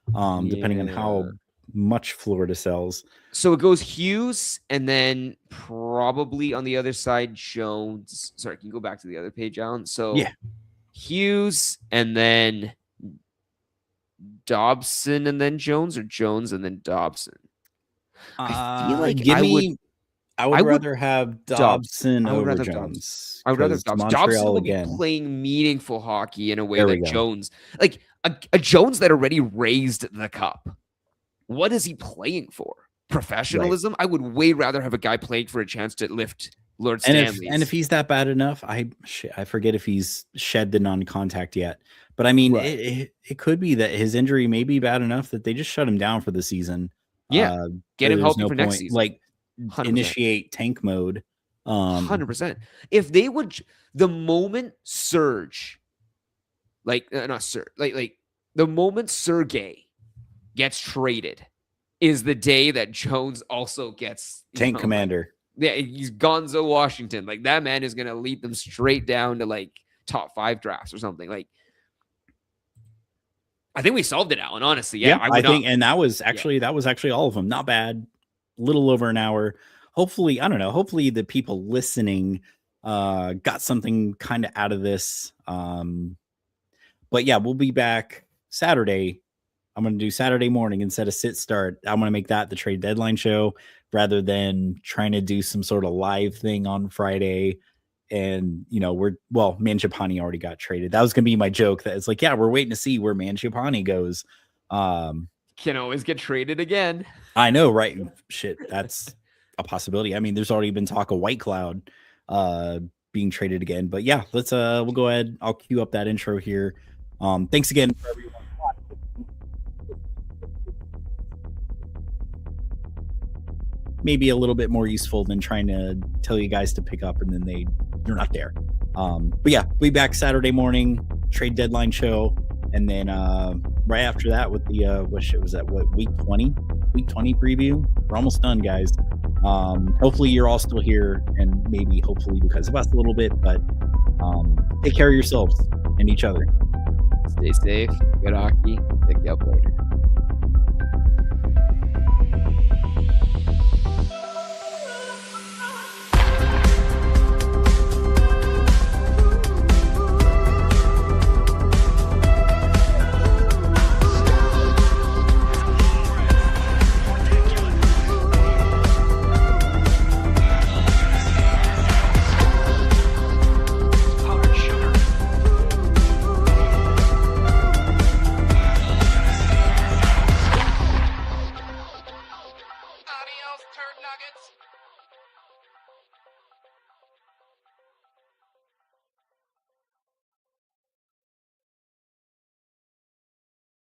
depending on how much Florida sells. So it goes Hughes, and then probably on the other side, Jones. Sorry, can you go back to the other page, Alan? So Yeah. Hughes, and then Dobson, and then Jones, or Jones, and then Dobson. I feel like I would rather have Dobson over Jones. I would rather have Dobson. Montreal Dobson will again. be playing meaningful hockey in a way that Jones, like a Jones that already raised the cup. What is he playing for? Professionalism? Right. I would way rather have a guy playing for a chance to lift Lord Stanley's. And if he's that bad enough, I forget if he's shed the non-contact yet. But I mean, right. it could be that his injury may be bad enough that they just shut him down for the season. Yeah, get him healthy for next season. Like 100%. Initiate tank mode. 100%. If they would, the moment Serge, like not Serge, like the moment Sergey gets traded, is the day that Jones also gets tank commander. Yeah, he's Gonzo Washington. Like that man is gonna lead them straight down to like top 5 drafts or something. Like, I think we solved it, Alan. Honestly, yeah, I think, and that was actually all of them. Not bad. Little over an hour. Hopefully, I don't know. Hopefully, the people listening got something kind of out of this. But yeah, we'll be back Saturday I'm going to do Saturday morning instead of sit start. I'm going to make that the trade deadline show rather than trying to do some sort of live thing on Friday. And, Mangiapane already got traded. That was going to be my joke. That it's like, yeah, we're waiting to see where Mangiapane goes. Can always get traded again. I know, right? Shit, that's a possibility. I mean, there's already been talk of White Cloud being traded again. But yeah, we'll go ahead. I'll cue up that intro here. Thanks again for everyone. Maybe a little bit more useful than trying to tell you guys to pick up and then you're not there. But yeah, we'll be back Saturday morning, trade deadline show. And then right after that with the week 20 preview. We're almost done, guys. Hopefully you're all still here, and maybe hopefully because of us a little bit, but take care of yourselves and each other. Stay safe, good hockey, pick you up later.